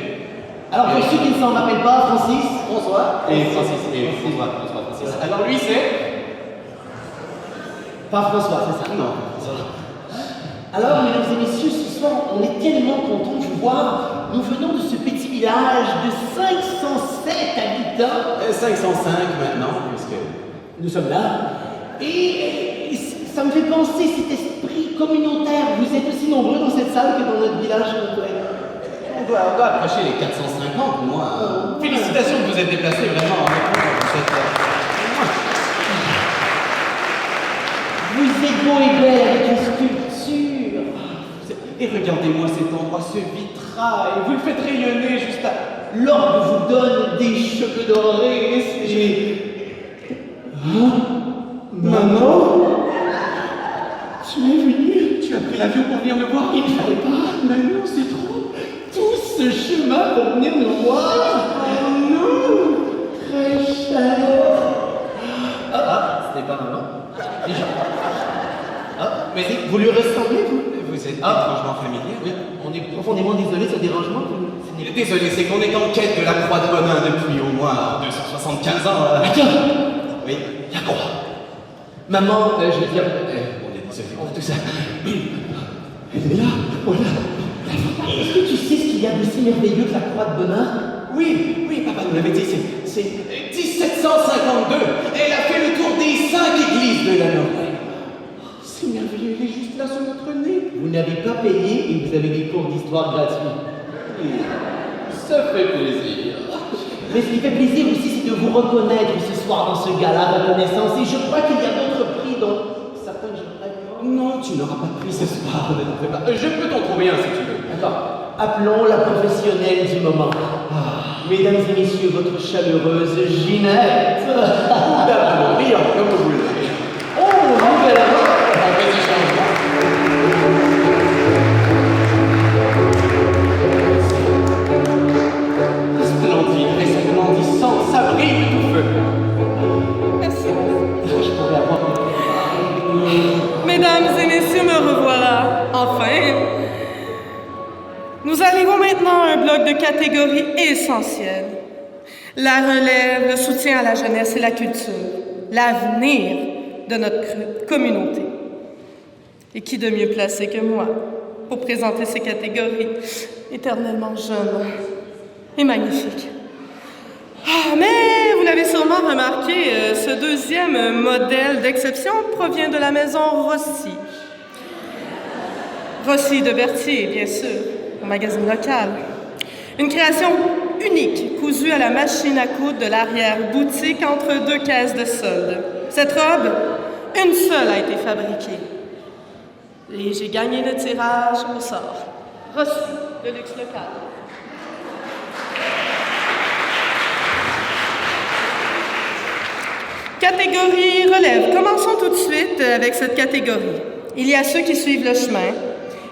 Alors pour ceux qui ne s'en rappellent pas, Francis. François et Francis. Alors lui, c'est... Pas François, c'est ça? Non. Alors, mesdames et messieurs, ce soir, on est tellement contents de vous voir. Nous venons de ce petit village de 507 habitants. 505 maintenant, puisque... Nous sommes là. Et ça me fait penser cet esprit communautaire. Vous êtes aussi nombreux dans cette salle que dans notre village. On doit approcher les 450, moi. Félicitations de vous être déplacés, vraiment. Vous êtes beau et belle avec une sculpture. Et regardez-moi cet endroit, ce vitrail. Vous le faites rayonner juste à... L'orgue vous donne des cheveux dorés. Maman, tu es venue. Tu as pris l'avion pour venir me voir? Il ne fallait pas. Mais non, c'est trop. Tout ce chemin pour venir me voir. Oh non. Très cher. C'était pas maman. Déjà. Mais vous lui ressemblez, vous? Vous êtes étrangement familier, oui. On est profondément désolé de ce dérangement. Désolé, c'est qu'on est en quête de la croix de Bonin depuis au moins 275 ans. Attends. Oui. La croix. Maman, je veux dire... On est désolé pour tout ça. Elle est là. Voilà. Est-ce que tu sais ce qu'il y a de si merveilleux que la croix de Bonin? Oui, papa nous l'avait dit, c'est 1752. Elle a fait le tour des 5 églises de la Norvège. C'est merveilleux, il est juste là sur notre nez. Vous n'avez pas payé et vous avez des cours d'histoire gratuits. Ça fait plaisir. Mais ce qui fait plaisir aussi, c'est de vous reconnaître ce soir dans ce gala reconnaissance. Et je crois qu'il y a d'autres prix dont certains que j'aimerais prendre. Non, tu n'auras pas de prix ce soir, ne t'en fais pas. Je peux t'en trouver un si tu veux. D'accord. Appelons la professionnelle du moment. Mesdames et messieurs, votre chaleureuse Ginette. Rire, comme vous voulez. Oh, nouvelle robe. Un petit changement. Splendide, resplendissant, ça brille de tout feu. Merci. Je pourrais avoir... Mesdames et messieurs, me revoilà. Enfin. Nous arrivons maintenant à un bloc de catégories essentielles. La relève, le soutien à la jeunesse et la culture, l'avenir de notre communauté. Et qui de mieux placé que moi pour présenter ces catégories éternellement jeunes et magnifiques. Mais vous l'avez sûrement remarqué, ce deuxième modèle d'exception provient de la maison Rossi. Rossi de Berthier, bien sûr, au magazine local. Une création unique, cousue à la machine à coudre de l'arrière-boutique entre 2 caisses de solde. Cette robe, une seule a été fabriquée. Et j'ai gagné le tirage au sort. Rossi, le luxe local. Catégorie relève. Commençons tout de suite avec cette catégorie. Il y a ceux qui suivent le chemin.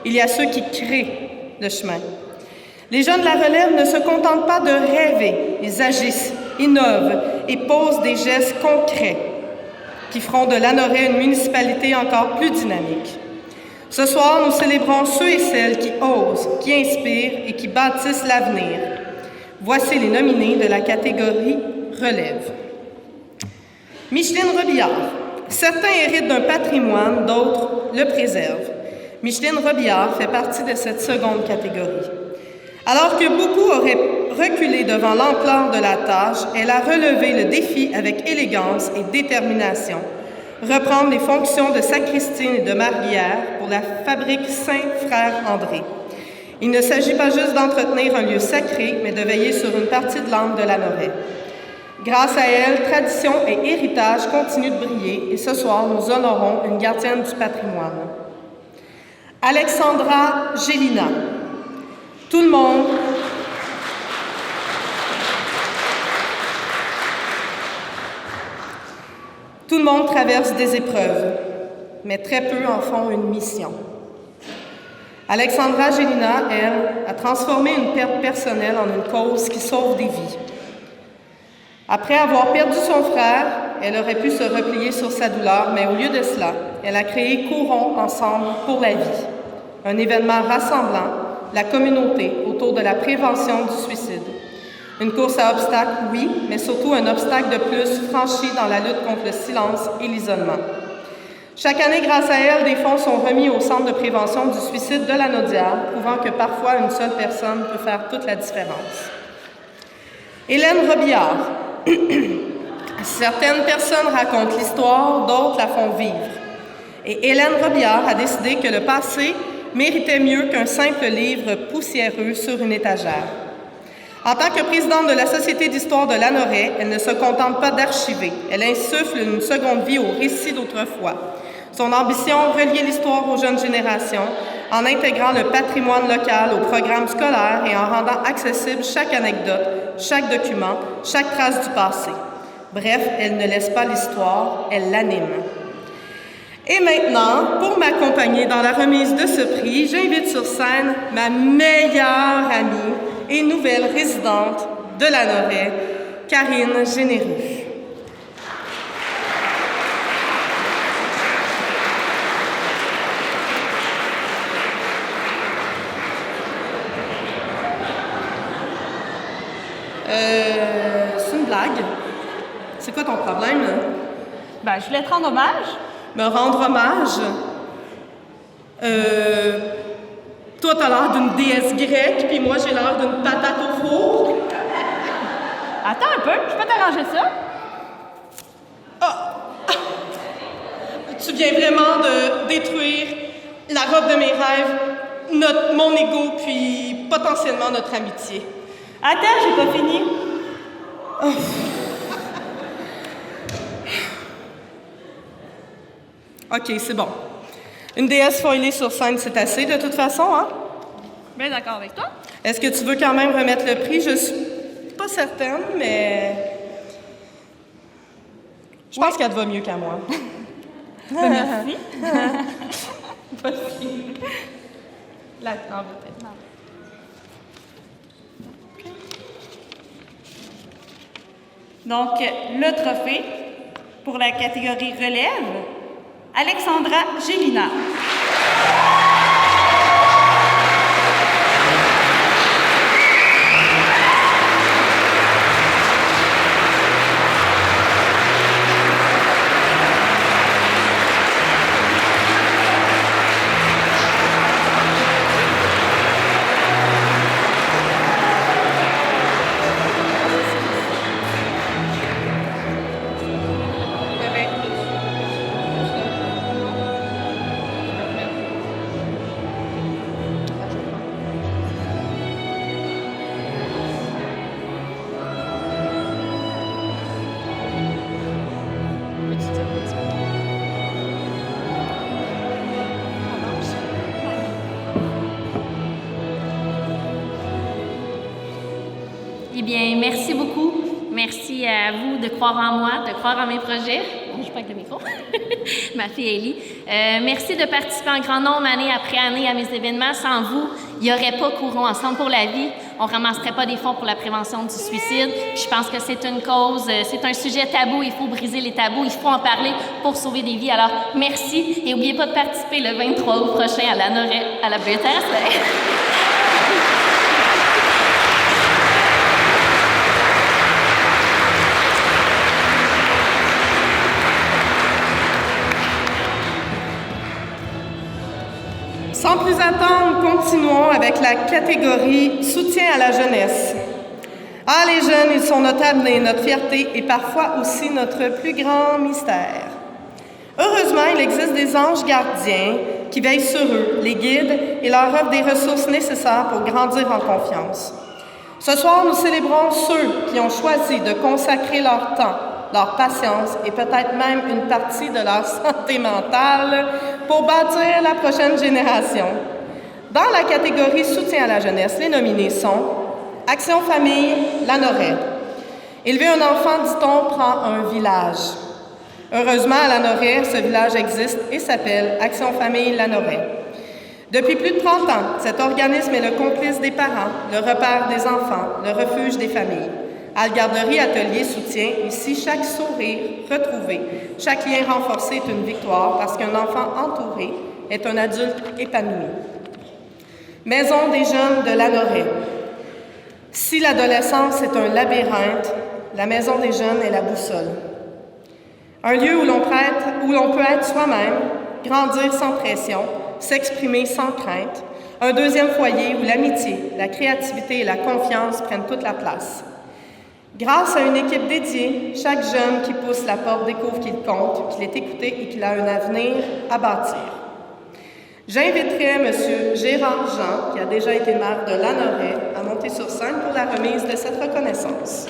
Il y a ceux qui créent le chemin. Les jeunes de la relève ne se contentent pas de rêver. Ils agissent, innovent et posent des gestes concrets qui feront de Lanoret une municipalité encore plus dynamique. Ce soir, nous célébrons ceux et celles qui osent, qui inspirent et qui bâtissent l'avenir. Voici les nominés de la catégorie relève. Micheline Robillard. Certains héritent d'un patrimoine, d'autres le préservent. Micheline Robillard fait partie de cette seconde catégorie. Alors que beaucoup auraient reculé devant l'ampleur de la tâche, elle a relevé le défi avec élégance et détermination. Reprendre les fonctions de sacristine et de marguière pour la fabrique Saint-Frère-André. Il ne s'agit pas juste d'entretenir un lieu sacré, mais de veiller sur une partie de l'âme de Lanoret. Grâce à elle, tradition et héritage continuent de briller et ce soir, nous honorons une gardienne du patrimoine. Alexandra Gélina. Tout le monde traverse des épreuves, mais très peu en font une mission. Alexandra Gélina, elle, a transformé une perte personnelle en une cause qui sauve des vies. Après avoir perdu son frère, elle aurait pu se replier sur sa douleur, mais au lieu de cela, elle a créé Courons ensemble pour la vie, un événement rassemblant la communauté autour de la prévention du suicide. Une course à obstacles, oui, mais surtout un obstacle de plus franchi dans la lutte contre le silence et l'isolement. Chaque année, grâce à elle, des fonds sont remis au Centre de prévention du suicide de la Naudière, prouvant que parfois une seule personne peut faire toute la différence. Hélène Robillard. Certaines personnes racontent l'histoire, d'autres la font vivre. Et Hélène Robillard a décidé que le passé méritait mieux qu'un simple livre poussiéreux sur une étagère. En tant que présidente de la Société d'histoire de Lanoraie, elle ne se contente pas d'archiver. Elle insuffle une seconde vie au récit d'autrefois. Son ambition, relier l'histoire aux jeunes générations, en intégrant le patrimoine local au programme scolaire et en rendant accessible chaque anecdote, chaque document, chaque trace du passé. Bref, elle ne laisse pas l'histoire, elle l'anime. Et maintenant, pour m'accompagner dans la remise de ce prix, j'invite sur scène ma meilleure amie et nouvelle résidente de Lanoraie, Karine Généreux. C'est une blague. C'est quoi ton problème? Ben, je voulais te rendre hommage. Me rendre hommage? Toi, t'as l'air d'une déesse grecque, puis moi, j'ai l'air d'une patate au four. Attends un peu, je peux t'arranger ça? Tu viens vraiment de détruire la robe de mes rêves, mon ego, puis potentiellement notre amitié. Attends, j'ai pas fini. Oh. OK, c'est bon. Une déesse foilée sur scène, c'est assez de toute façon, hein? Bien d'accord avec toi. Est-ce que tu veux quand même remettre le prix? Je suis pas certaine, mais... Je pense qu'elle te va mieux qu'à moi. Merci. Vas-y. Là, non, peut-être. Non. Donc, le trophée pour la catégorie relève, Alexandra Gélina. Eh bien, merci beaucoup. Merci à vous de croire en moi, de croire en mes projets. Bon, je pas avec le micro. Ma fille Ellie. Merci de participer en grand nombre année après année à mes événements. Sans vous, il n'y aurait pas Courons ensemble pour la vie. On ne ramasserait pas des fonds pour la prévention du suicide. Je pense que c'est une cause, c'est un sujet tabou. Il faut briser les tabous. Il faut en parler pour sauver des vies. Alors, merci. Et n'oubliez pas de participer le 23 août prochain à Lanoraie, à la BETS. Sans plus attendre, continuons avec la catégorie soutien à la jeunesse. Ah, les jeunes, ils sont notre avenir, notre fierté et parfois aussi notre plus grand mystère. Heureusement, il existe des anges gardiens qui veillent sur eux, les guident et leur offrent des ressources nécessaires pour grandir en confiance. Ce soir, nous célébrons ceux qui ont choisi de consacrer leur temps, leur patience et peut-être même une partie de leur santé mentale pour bâtir la prochaine génération. Dans la catégorie soutien à la jeunesse, les nominés sont Action Famille Lanoraie. Élever un enfant, dit-on, prend un village. Heureusement, à Lanoraie, ce village existe et s'appelle Action Famille Lanoraie. Depuis plus de 30 ans, cet organisme est le complice des parents, le repère des enfants, le refuge des familles. Algarderie Atelier soutient ici chaque sourire retrouvé, chaque lien renforcé est une victoire parce qu'un enfant entouré est un adulte épanoui. Maison des jeunes de Lanoraie. Si l'adolescence est un labyrinthe, la Maison des jeunes est la boussole. Un lieu où l'on peut être soi-même, grandir sans pression, s'exprimer sans crainte. Un deuxième foyer où l'amitié, la créativité et la confiance prennent toute la place. Grâce à une équipe dédiée, chaque jeune qui pousse la porte découvre qu'il compte, qu'il est écouté et qu'il a un avenir à bâtir. J'inviterai M. Gérard Jean, qui a déjà été maire de Lanoret, à monter sur scène pour la remise de cette reconnaissance.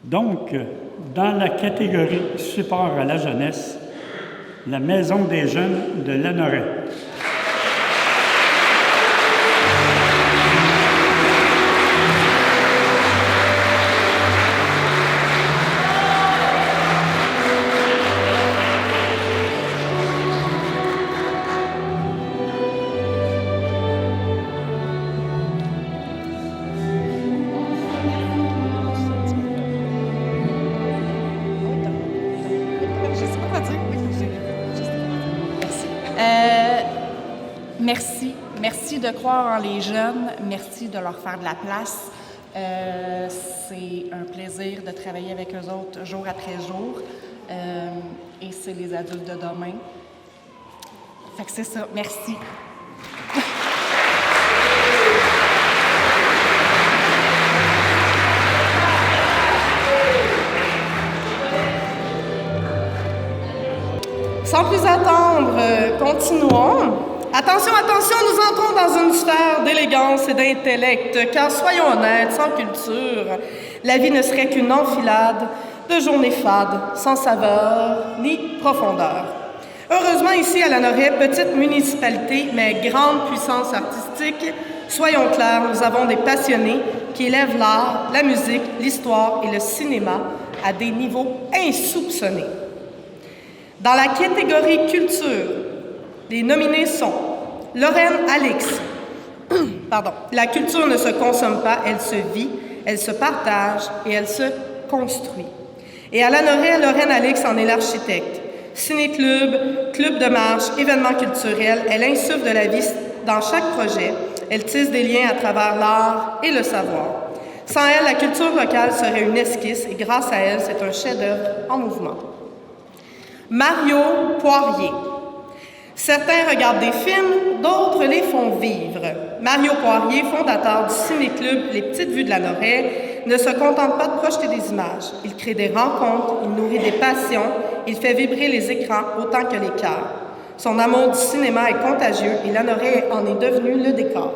Donc, dans la catégorie support à la jeunesse, la Maison des jeunes de Lanoret. Merci de croire en les jeunes. Merci de leur faire de la place. C'est un plaisir de travailler avec eux autres jour après jour. Et c'est les adultes de demain. Fait que c'est ça. Merci. Sans plus attendre, continuons. Attention, attention, nous entrons dans une sphère d'élégance et d'intellect, car soyons honnêtes, sans culture, la vie ne serait qu'une enfilade de journées fades, sans saveur ni profondeur. Heureusement, ici à Lanoret, petite municipalité, mais grande puissance artistique, soyons clairs, nous avons des passionnés qui élèvent l'art, la musique, l'histoire et le cinéma à des niveaux insoupçonnés. Dans la catégorie culture, les nominés sont Lorraine Alix. La culture ne se consomme pas, elle se vit, elle se partage et elle se construit. Et à Lanoret, Lorraine Alix en est l'architecte. Ciné-club, club de marche, événements culturels, elle insuffle de la vie dans chaque projet. Elle tisse des liens à travers l'art et le savoir. Sans elle, la culture locale serait une esquisse et grâce à elle, c'est un chef-d'œuvre en mouvement. Mario Poirier. Certains regardent des films, d'autres les font vivre. Mario Poirier, fondateur du ciné-club Les Petites Vues de Lanoret, ne se contente pas de projeter des images. Il crée des rencontres, il nourrit des passions, il fait vibrer les écrans autant que les cœurs. Son amour du cinéma est contagieux et Lanoret en est devenu le décor.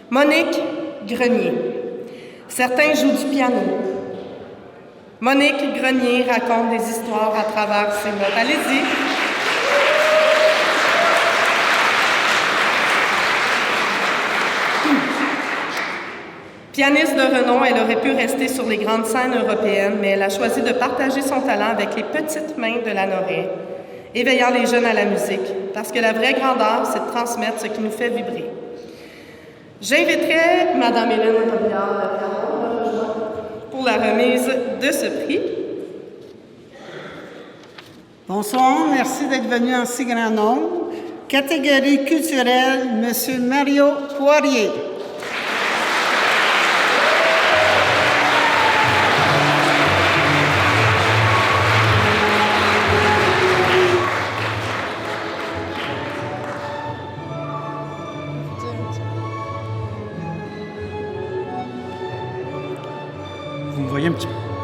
Monique Grenier. Certains jouent du piano. Monique Grenier raconte des histoires à travers ses notes. Allez-y. Pianiste de renom, elle aurait pu rester sur les grandes scènes européennes, mais elle a choisi de partager son talent avec les petites mains de Lanoret, éveillant les jeunes à la musique, parce que la vraie grandeur, c'est de transmettre ce qui nous fait vibrer. J'inviterai Mme Hélène Robillard pour la remise de ce prix. Bonsoir, merci d'être venu en si grand nombre. Catégorie culturelle, M. Mario Poirier.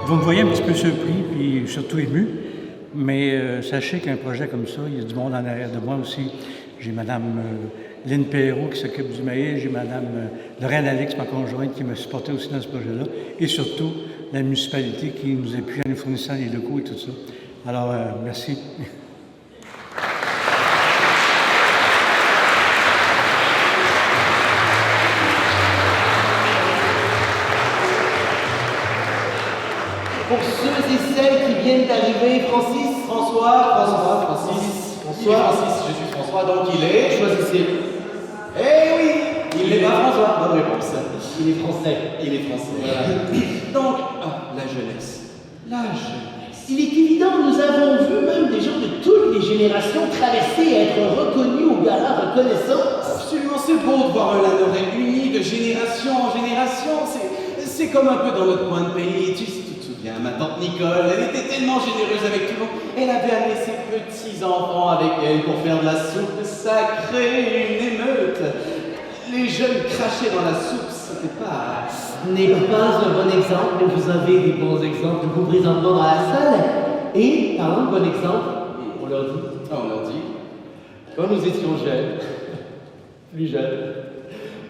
Vous me voyez un petit peu surpris, puis surtout ému, mais sachez qu'un projet comme ça, il y a du monde en arrière de moi aussi. J'ai Mme Lynn Perrault qui s'occupe du maïs, j'ai Mme Lorraine Alix, ma conjointe, qui m'a supporté aussi dans ce projet-là, et surtout la municipalité qui nous appuie en nous fournissant les locaux et tout ça. Alors, merci. Pour ceux et celles qui viennent d'arriver, Francis, François, Francis. Bonsoir. Francis, je suis François, donc il est... Choisissez. Eh oui, il n'est pas François. Bonne réponse. Il est français. Il est français. Voilà. Donc, la jeunesse. La jeunesse. Il est évident, nous avons vu même des gens de toutes les générations traverser et être reconnus au gala reconnaissance. Absolument, c'est beau de voir la Lorraine unie de génération en génération. C'est comme un peu dans notre coin de pays. Tu te souviens, ma tante Nicole, elle était tellement généreuse avec tout le monde. Elle avait amené ses petits-enfants avec elle pour faire de la soupe. Ça a créé une émeute. Les jeunes crachaient dans la soupe, c'était pas... Ce n'est pas un bon exemple, mais vous avez des bons exemples. Vous présentement dans la salle. Et, parlant de bon exemple, on leur dit. On leur dit. Quand nous étions jeunes, plus jeunes,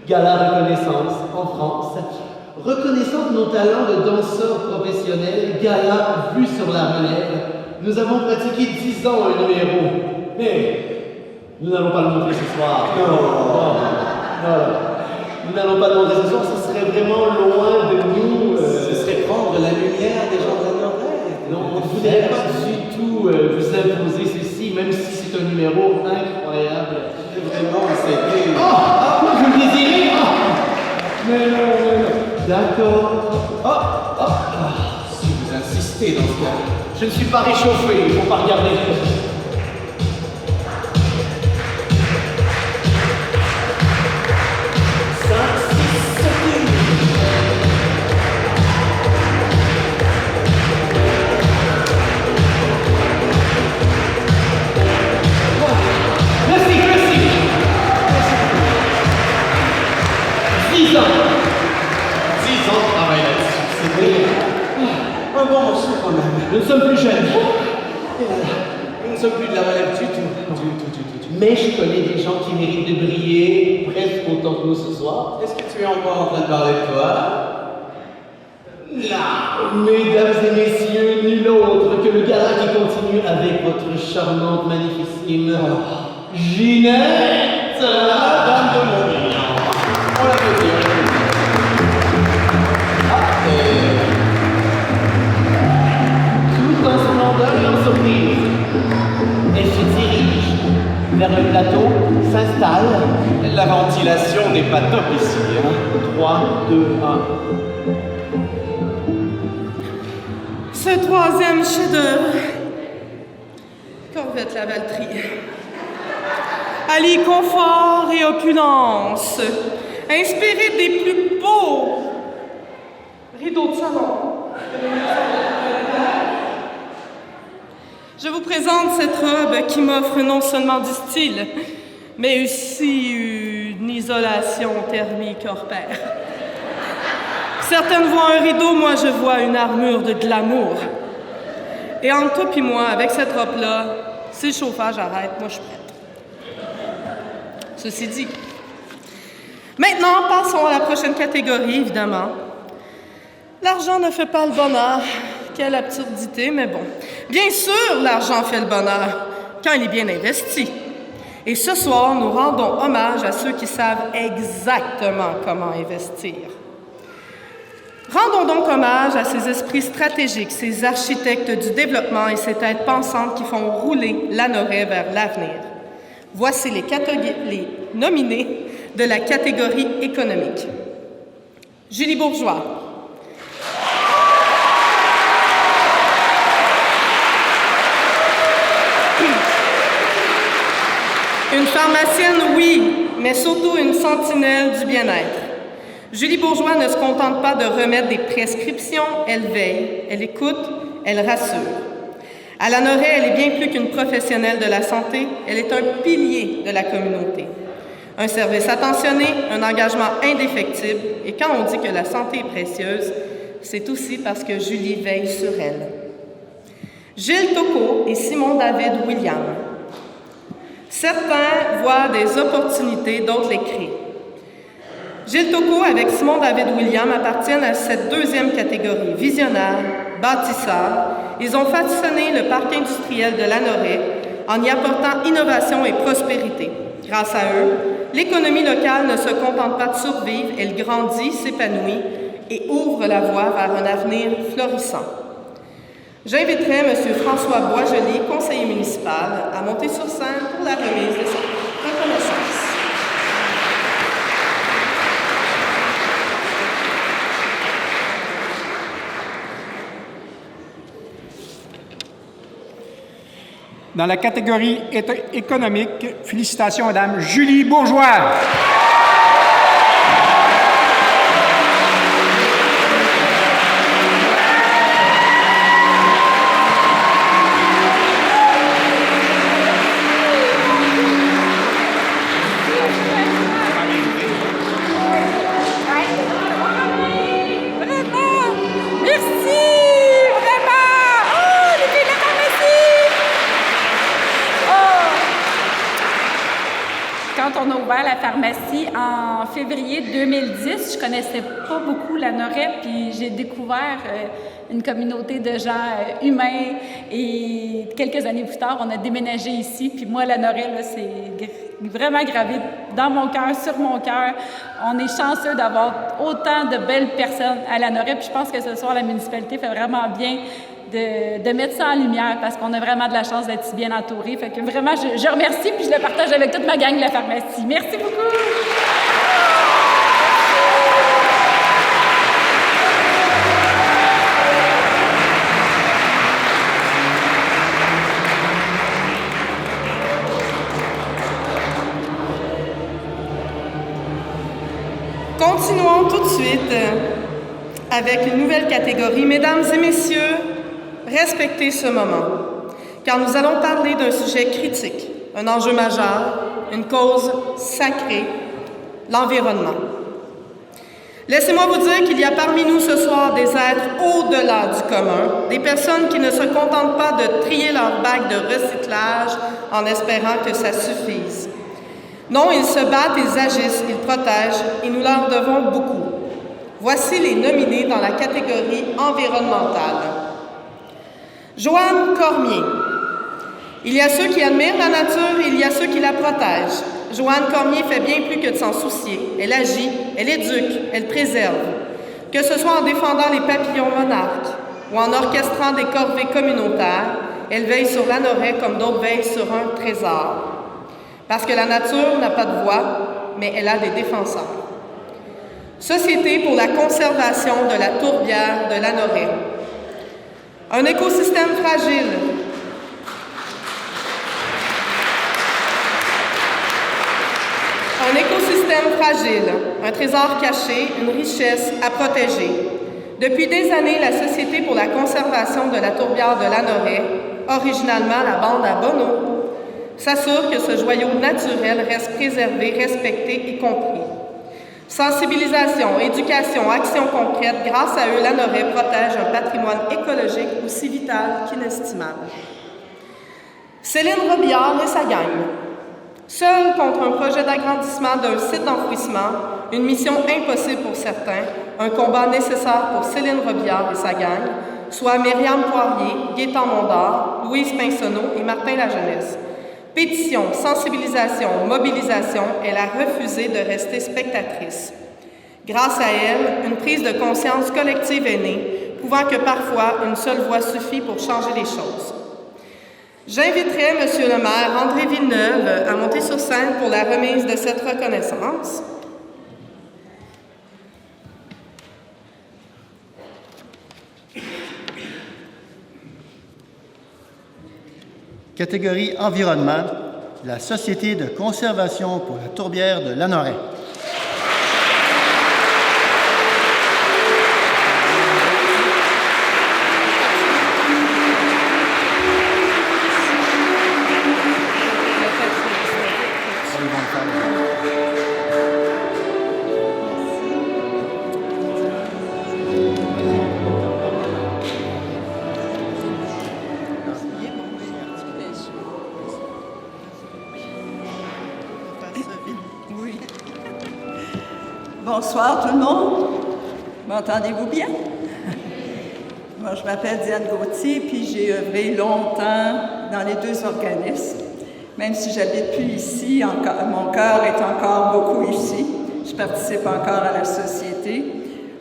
gala reconnaissance en France, reconnaissant nos talents de danseurs professionnels, gala vu sur la relève, nous avons pratiqué 10 ans un numéro. Mais nous n'allons pas le montrer ce soir. Non. Nous n'allons pas le montrer ce soir, ce serait vraiment loin de nous. Ce serait prendre la lumière des gens de la Norvège. Non, on ne voudrait pas du tout vous imposer ceci, même si c'est un numéro incroyable. Vraiment, c'était... Vous le désirez? Mais non. D'accord. Si vous insistez dans ce cas. Je ne suis pas réchauffé, il ne faut pas regarder. 10 ans de travail là-dessus, c'est un bon morceau quand même. Nous ne sommes plus jeunes. Nous ne sommes plus de la relève du tout. Mais je connais des gens qui méritent de briller presque autant que nous ce soir. Est-ce que tu es encore en train de parler de toi? Non. Mesdames et messieurs, nul autre que le gala qui continue avec votre charmante magnificime Ginette, Madame de Montbéliard. On la veut dire. Tout en splendeur et en surprise, elle se dirige vers un plateau, s'installe. La ventilation n'est pas top ici. 3, 2, 1. Ce troisième chef-d'œuvre, Corvette Lavaltrie, allie confort et opulence, inspiré des plus beaux rideaux de salon. Je vous présente cette robe qui m'offre non seulement du style, mais aussi une isolation thermique hors pair. Certaines voient un rideau, moi je vois une armure de glamour. Et entre toi et moi, avec cette robe-là, si le chauffage arrête, moi je suis prête. Ceci dit. Maintenant, passons à la prochaine catégorie, évidemment. L'argent ne fait pas le bonheur. Quelle absurdité, mais bon. Bien sûr, l'argent fait le bonheur, quand il est bien investi. Et ce soir, nous rendons hommage à ceux qui savent exactement comment investir. Rendons donc hommage à ces esprits stratégiques, ces architectes du développement et ces têtes pensantes qui font rouler Lanoret vers l'avenir. Voici les nominés de la catégorie économique. Julie Bourgeois. Une pharmacienne, oui, mais surtout une sentinelle du bien-être. Julie Bourgeois ne se contente pas de remettre des prescriptions, elle veille, elle écoute, elle rassure. À Lanoret, elle est bien plus qu'une professionnelle de la santé, elle est un pilier de la communauté. Un service attentionné, un engagement indéfectible, et quand on dit que la santé est précieuse, c'est aussi parce que Julie veille sur elle. Gilles Tocco et Simon David William. Certains voient des opportunités, d'autres les créent. Gilles Tocco avec Simon David William appartiennent à cette deuxième catégorie, visionnaires, bâtisseurs. Ils ont façonné le parc industriel de Lanoret en y apportant innovation et prospérité. Grâce à eux, l'économie locale ne se contente pas de survivre, elle grandit, s'épanouit et ouvre la voie vers un avenir florissant. J'inviterai M. François Boisjoli, conseiller municipal, à monter sur scène pour la remise de cette reconnaissance. Dans la catégorie économique, félicitations à Mme Julie Bourgeois. Quand on a ouvert la pharmacie en février 2010, je connaissais pas beaucoup la Noret, puis j'ai découvert une communauté de gens humains, et quelques années plus tard, on a déménagé ici, puis moi, la Noret, là, c'est vraiment gravé dans mon cœur, sur mon cœur. On est chanceux d'avoir autant de belles personnes à la Noret, puis je pense que ce soir, la municipalité fait vraiment bien de mettre ça en lumière, parce qu'on a vraiment de la chance d'être si bien entouré. Fait que vraiment, je remercie, puis je le partage avec toute ma gang de la pharmacie. Merci beaucoup! Continuons tout de suite avec une nouvelle catégorie. Mesdames et messieurs, respectez ce moment, car nous allons parler d'un sujet critique, un enjeu majeur, une cause sacrée, l'environnement. Laissez-moi vous dire qu'il y a parmi nous ce soir des êtres au-delà du commun, des personnes qui ne se contentent pas de trier leur bac de recyclage en espérant que ça suffise. Non, ils se battent, ils agissent, ils protègent, et nous leur devons beaucoup. Voici les nominés dans la catégorie environnementale. Joanne Cormier. Il y a ceux qui admirent la nature et il y a ceux qui la protègent. Joanne Cormier fait bien plus que de s'en soucier. Elle agit, elle éduque, elle préserve. Que ce soit en défendant les papillons monarques ou en orchestrant des corvées communautaires, elle veille sur la Noret comme d'autres veillent sur un trésor. Parce que la nature n'a pas de voix, mais elle a des défenseurs. Société pour la conservation de la tourbière de la Noret. Un écosystème fragile. Un écosystème fragile, un trésor caché, une richesse à protéger. Depuis des années, la Société pour la conservation de la tourbière de la Noret, originalement la bande à Bonneau, s'assure que ce joyau naturel reste préservé, respecté et compris. Sensibilisation, éducation, action concrète, grâce à eux, la Noret protège un patrimoine écologique aussi vital qu'inestimable. Céline Robillard et sa gang. Seule contre un projet d'agrandissement d'un site d'enfouissement, une mission impossible pour certains, un combat nécessaire pour Céline Robillard et sa gang, soit Myriam Poirier, Gaétan Mondor, Louise Pinsonneau et Martin Lajeunesse. Pétition, sensibilisation, mobilisation, elle a refusé de rester spectatrice. Grâce à elle, une prise de conscience collective est née, prouvant que parfois, une seule voix suffit pour changer les choses. J'inviterai M. le maire André Villeneuve à monter sur scène pour la remise de cette reconnaissance. Catégorie environnement, la Société de conservation pour la tourbière de la Noret. Bonsoir tout le monde. M'entendez-vous bien? Moi, je m'appelle Diane Gauthier, puis j'ai œuvré longtemps dans les deux organismes. Même si j'habite plus ici, mon cœur est encore beaucoup ici. Je participe encore à la société.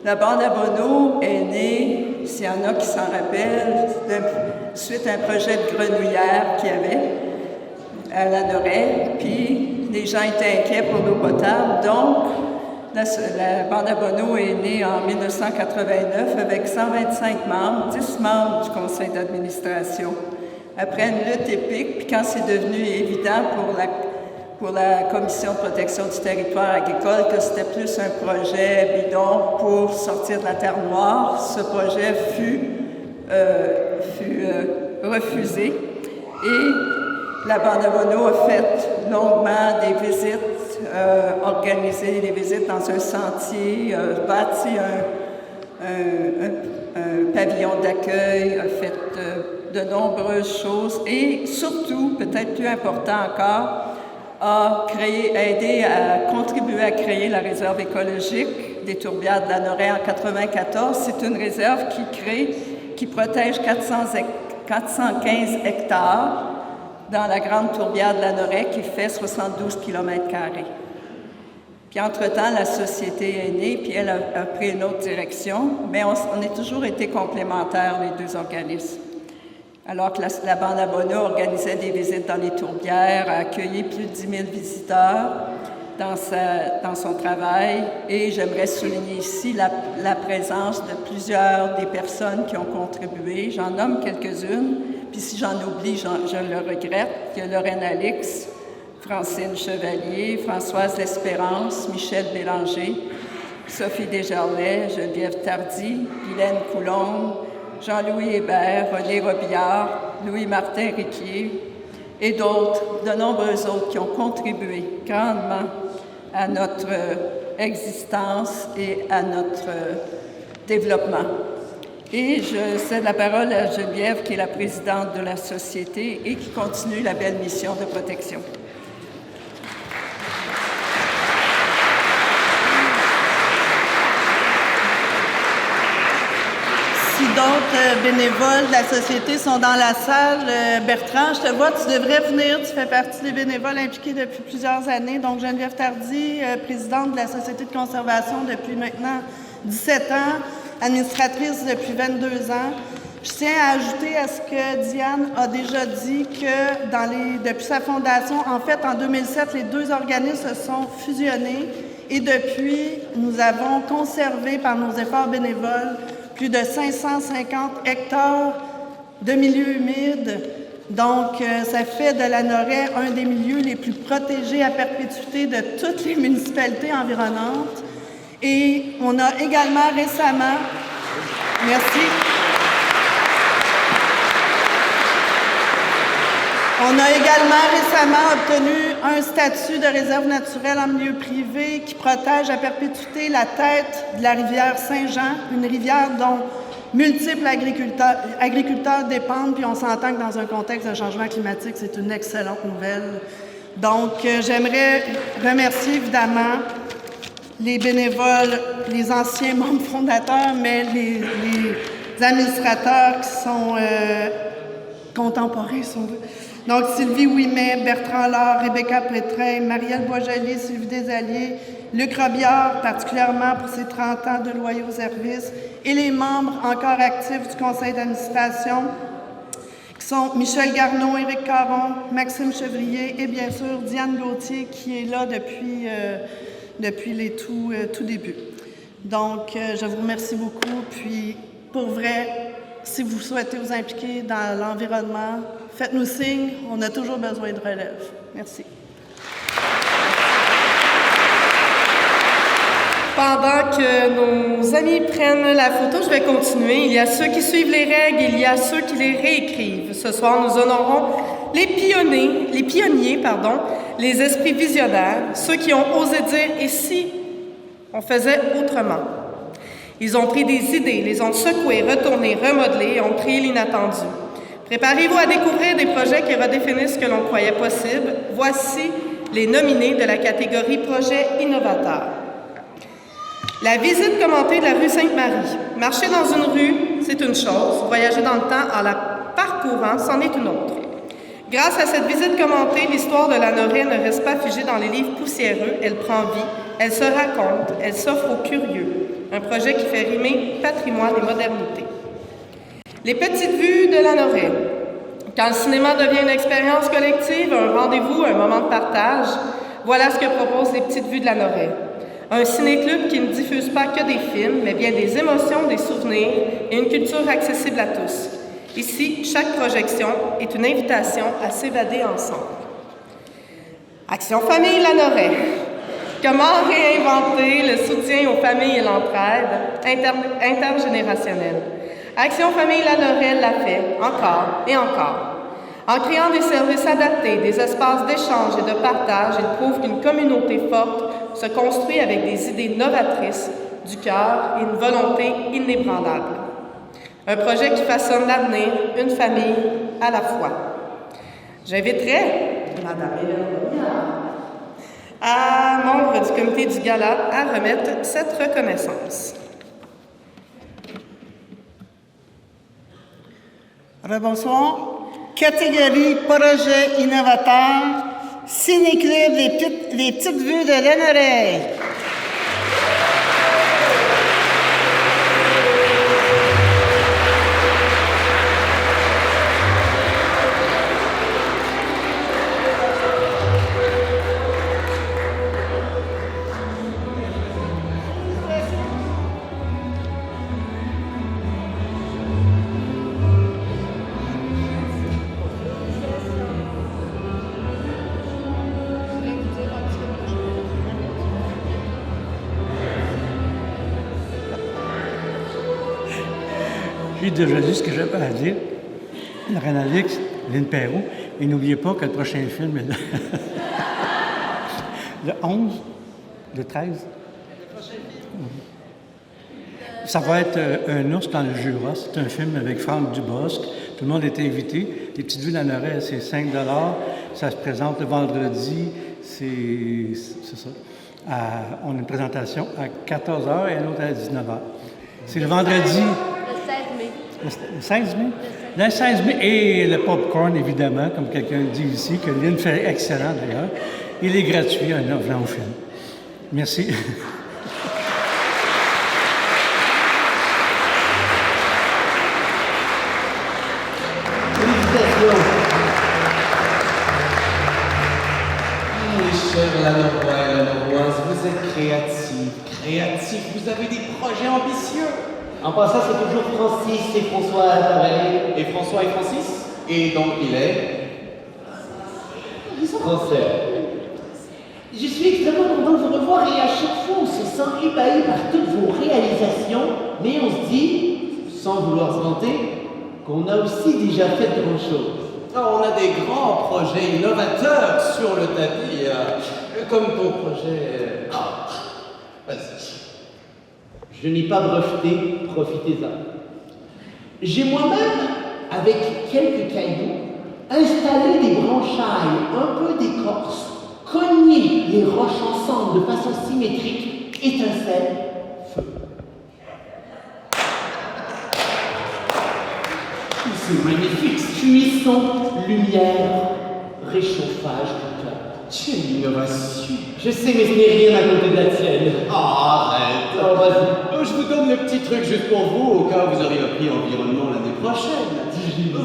La bande à Bonneau est née, s'il y en a qui s'en rappellent, suite à un projet de grenouillère qu'il y avait à la Noret, puis les gens étaient inquiets pour l'eau potable, donc la bande à Bonneau est née en 1989 avec 125 membres, 10 membres du conseil d'administration. après une lutte épique, puis quand c'est devenu évident pour la Commission de protection du territoire agricole que c'était plus un projet bidon pour sortir de la terre noire, ce projet fut refusé. Et la bande à Bono a fait longuement des visites, organisé des visites dans un sentier, bâti un pavillon d'accueil, a fait de nombreuses choses et surtout, peut-être plus important encore, a aidé à contribuer à créer la réserve écologique des tourbières de la Noraie en 1994. C'est une réserve qui protège 415 hectares dans la grande tourbière de la Noraie qui fait 72 km². Puis entre-temps, la société est née, puis elle a pris une autre direction, mais on a toujours été complémentaires, les deux organismes. Alors que la bande à Bono organisait des visites dans les tourbières, a accueilli plus de 10 000 visiteurs dans son travail, et j'aimerais souligner ici la présence de plusieurs des personnes qui ont contribué. J'en nomme quelques-unes, puis si j'en oublie, je le regrette. Il y a Lorraine Alix, Francine Chevalier, Françoise L'Espérance, Michel Bélanger, Sophie Desjarlais, Geneviève Tardy, Guylaine Coulombe, Jean-Louis Hébert, René Robillard, Louis-Martin Riquier et d'autres, de nombreux autres qui ont contribué grandement à notre existence et à notre développement. Et je cède la parole à Geneviève, qui est la présidente de la société et qui continue la belle mission de protection. Si d'autres bénévoles de la société sont dans la salle, Bertrand, je te vois, tu devrais venir. Tu fais partie des bénévoles impliqués depuis plusieurs années. Donc, Geneviève Tardy, présidente de la Société de conservation depuis maintenant 17 ans, administratrice depuis 22 ans. Je tiens à ajouter à ce que Diane a déjà dit que depuis sa fondation, en fait, en 2007, les deux organismes se sont fusionnés et depuis, nous avons conservé par nos efforts bénévoles plus de 550 hectares de milieux humides. Donc, ça fait de la Noraie un des milieux les plus protégés à perpétuité de toutes les municipalités environnantes. Et on a également récemment... Merci. On a également récemment obtenu un statut de réserve naturelle en milieu privé qui protège à perpétuité la tête de la rivière Saint-Jean, une rivière dont multiples agriculteurs dépendent, puis on s'entend que dans un contexte de changement climatique, c'est une excellente nouvelle. Donc, j'aimerais remercier évidemment les bénévoles, les anciens membres fondateurs, mais les administrateurs qui sont contemporains, si on veut. Donc, Sylvie Ouimet, Bertrand Laure, Rebecca Pétrin, Marielle Boisjoli, Sylvie Desalliers, Luc Robillard, particulièrement pour ses 30 ans de loyaux services, et les membres encore actifs du conseil d'administration, qui sont Michel Garneau, Éric Caron, Maxime Chevrier et bien sûr Diane Gauthier, qui est là depuis les tout débuts. Donc, je vous remercie beaucoup. Puis, pour vrai, si vous souhaitez vous impliquer dans l'environnement, faites-nous signe, on a toujours besoin de relève. Merci. Pendant que nos amis prennent la photo, je vais continuer. Il y a ceux qui suivent les règles, il y a ceux qui les réécrivent. Ce soir, nous honorons les pionniers, les esprits visionnaires, ceux qui ont osé dire « et si on faisait autrement ». Ils ont pris des idées, les ont secouées, retournées, remodelées et ont créé l'inattendu. Préparez-vous à découvrir des projets qui redéfinissent ce que l'on croyait possible. Voici les nominés de la catégorie Projet innovateur. La visite commentée de la rue Sainte-Marie. Marcher dans une rue, c'est une chose. Voyager dans le temps en la parcourant, c'en est une autre. Grâce à cette visite commentée, l'histoire de la Noraie ne reste pas figée dans les livres poussiéreux. Elle prend vie, elle se raconte, elle s'offre aux curieux. Un projet qui fait rimer patrimoine et modernité. Les petites vues de la Noraie. Quand le cinéma devient une expérience collective, un rendez-vous, un moment de partage, voilà ce que proposent les petites vues de la Noraie. Un ciné-club qui ne diffuse pas que des films, mais bien des émotions, des souvenirs et une culture accessible à tous. Ici, chaque projection est une invitation à s'évader ensemble. Action Famille Lanoret. Comment réinventer le soutien aux familles et l'entraide intergénérationnelle? Action Famille Lanoret l'a fait encore et encore. En créant des services adaptés, des espaces d'échange et de partage, il prouve qu'une communauté forte se construit avec des idées novatrices, du cœur et une volonté inébranlable. Un projet qui façonne l'avenir, une famille à la fois. J'inviterai Mme Hélène à membre du comité du gala à remettre cette reconnaissance. Rebonsoir. Catégorie projet innovateur, Ciné-Club Les Petites Vues de Lanoret. J'ai déjà dit ce que j'avais à dire. Lorraine Alix, Lynn Perrault. Et n'oubliez pas que le prochain film est le 11, le 13. Ça va être Un ours dans le Jura. C'est un film avec Franck Dubosc. Tout le monde est invité. Les Petites Vues de Lanoret, c'est 5 $. Ça se présente le vendredi. C'est ça. On a une présentation à 14h et une autre à 19h. C'est le vendredi. Le 16 mai? Le 16 mai. Et le popcorn, évidemment, comme quelqu'un dit ici, que Lynn fait excellent d'ailleurs. Il est gratuit en venant au film. Merci. Chers Lanorois et Lanoroises, vous êtes créatifs, vous avez des projets ambitieux. En passant, c'est toujours Francis et François, pareil. Et François et Francis? Et donc il est français. Je suis extrêmement content de vous revoir et à chaque fois on se sent ébahi par toutes vos réalisations, mais on se dit, sans vouloir se vanter, qu'on a aussi déjà fait de grandes choses. On a des grands projets innovateurs sur le tapis, comme ton projet. Vas-y. Je n'ai pas breveté, profitez-en. J'ai moi-même, avec quelques cailloux, installé des branchailles un peu d'écorce, cogné les roches ensemble de façon symétrique, étincelle, feu. C'est magnifique, cuisson, lumière, réchauffage du cœur. Quelle innovation! Je sais, mais ce n'est rien à côté de la tienne. Arrête! Oh, vas-y. Je vous donne le petit truc juste pour vous, au cas où vous aurez appris environnement l'année prochaine.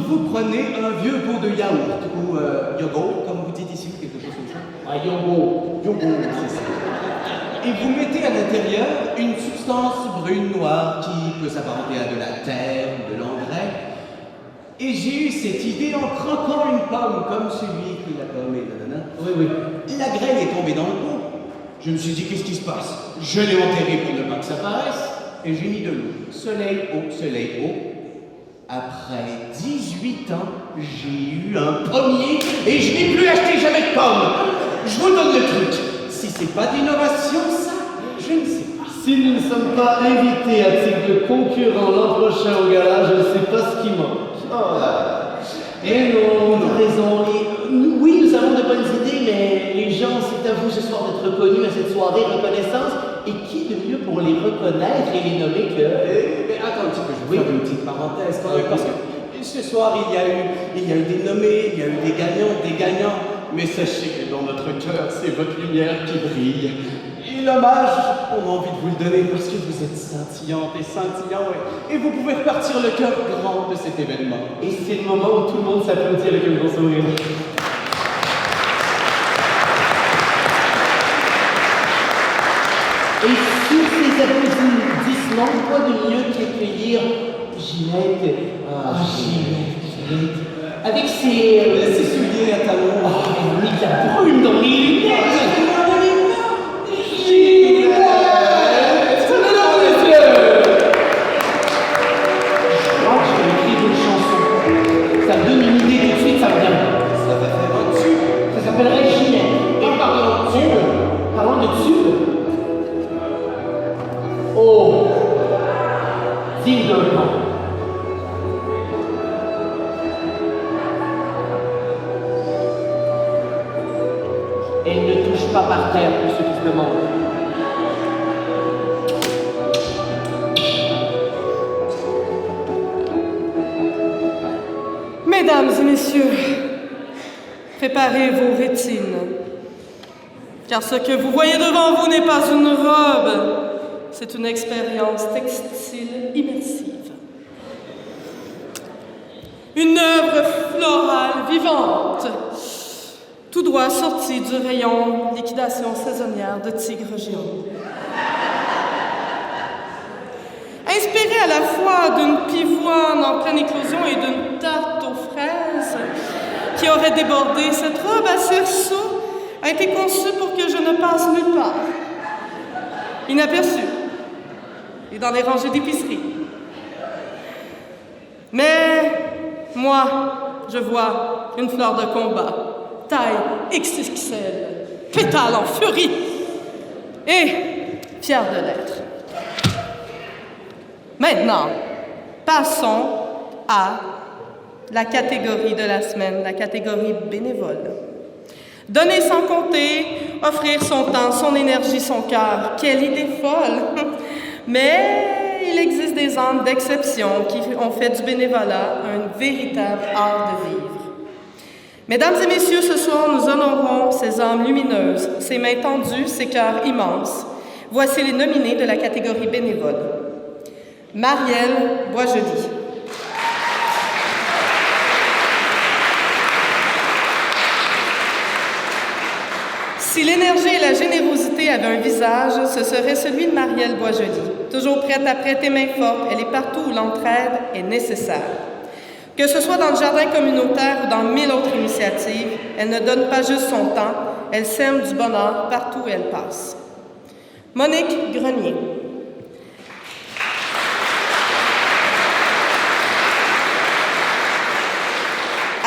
Vous prenez un vieux pot de yaourt, ou yogourt, comme vous dites ici, quelque chose comme ça. Ah, yogourt, c'est ça. Et vous mettez à l'intérieur une substance brune noire qui peut s'apparenter à de la terre ou de l'engrais. Et j'ai eu cette idée en croquant une pomme comme celui qui l'a pommée. Oui. La graine est tombée dans le pot. Je me suis dit, qu'est-ce qui se passe? Je l'ai enterré pour ne pas que ça paraisse. Et j'ai mis de l'eau. Soleil, eau. Après 18 ans, j'ai eu un pommier et je n'ai plus acheté jamais de pommes. Je vous donne le truc. Si c'est pas d'innovation, ça, je ne sais pas. Si nous ne sommes pas invités à titre de concurrents l'an prochain au gala, je ne sais pas ce qui manque. Oh là. Et non, vous avez raison. Oui, nous avons de bonnes idées, mais les gens, c'est à vous ce soir d'être reconnus à cette soirée reconnaissance. Et qui de mieux pour les reconnaître et les nommer que... Mais attends un petit peu, je vais faire une petite parenthèse quand même, parce que ce soir, il y a eu des nommés, il y a eu des gagnants, mais sachez que dans notre cœur, c'est votre lumière qui brille. Et l'hommage, on a envie de vous le donner parce que vous êtes scintillante et scintillant, et vous pouvez repartir le cœur grand de cet événement. Et c'est le moment où tout le monde s'applaudit avec un gros sourire. Et sur ces applaudissements, quoi de mieux qu'accueillir Ginette. Ginette. Avec ses souliers à talons. Oh, mais il y a brume dans les lunettes. Ginette. Mesdames et messieurs. Je crois que je vais écrire une chanson. Ça me donne une idée tout de suite, ça me vient. Ça va faire un tube. Ça s'appellerait Ginette. Et parlant de tube. Oh. Zinglement. Elle ne touche pas par terre pour ceux qui se demandent. Mesdames et messieurs, préparez vos rétines, car ce que vous voyez devant vous n'est pas une robe, c'est une expérience textile immersive. Une œuvre florale vivante, tout droit sortie du rayon liquidation saisonnière de tigre géant. Inspirée à la fois d'une pivoine en pleine éclosion et d'une tarte aux fraises qui aurait débordé, cette robe à cerceau a été conçue pour que je ne passe nulle part, inaperçue, et dans les rangées d'épicerie. Mais moi, je vois une fleur de combat, taille XXL, pétale en furie, et fière de l'être. Maintenant, passons à la catégorie de la semaine, la catégorie bénévole. Donner sans compter, offrir son temps, son énergie, son cœur. Quelle idée folle! Mais il existe des âmes d'exception qui ont fait du bénévolat un véritable art de vivre. Mesdames et messieurs, ce soir, nous honorons ces âmes lumineuses, ces mains tendues, ces cœurs immenses. Voici les nominés de la catégorie bénévole. Marielle Boisjoli. Si l'énergie et la générosité avaient un visage, ce serait celui de Marielle Boisjoli. Toujours prête à prêter main forte, elle est partout où l'entraide est nécessaire. Que ce soit dans le jardin communautaire ou dans 1000 autres initiatives, elle ne donne pas juste son temps, elle sème du bonheur partout où elle passe. Monique Grenier.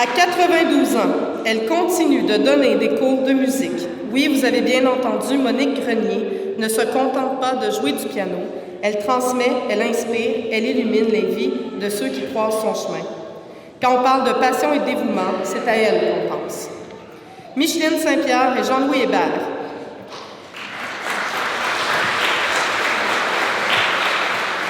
À 92 ans, elle continue de donner des cours de musique. Oui, vous avez bien entendu, Monique Grenier ne se contente pas de jouer du piano. Elle transmet, elle inspire, elle illumine les vies de ceux qui croisent son chemin. Quand on parle de passion et de dévouement, c'est à elle qu'on pense. Micheline Saint-Pierre et Jean-Louis Hébert.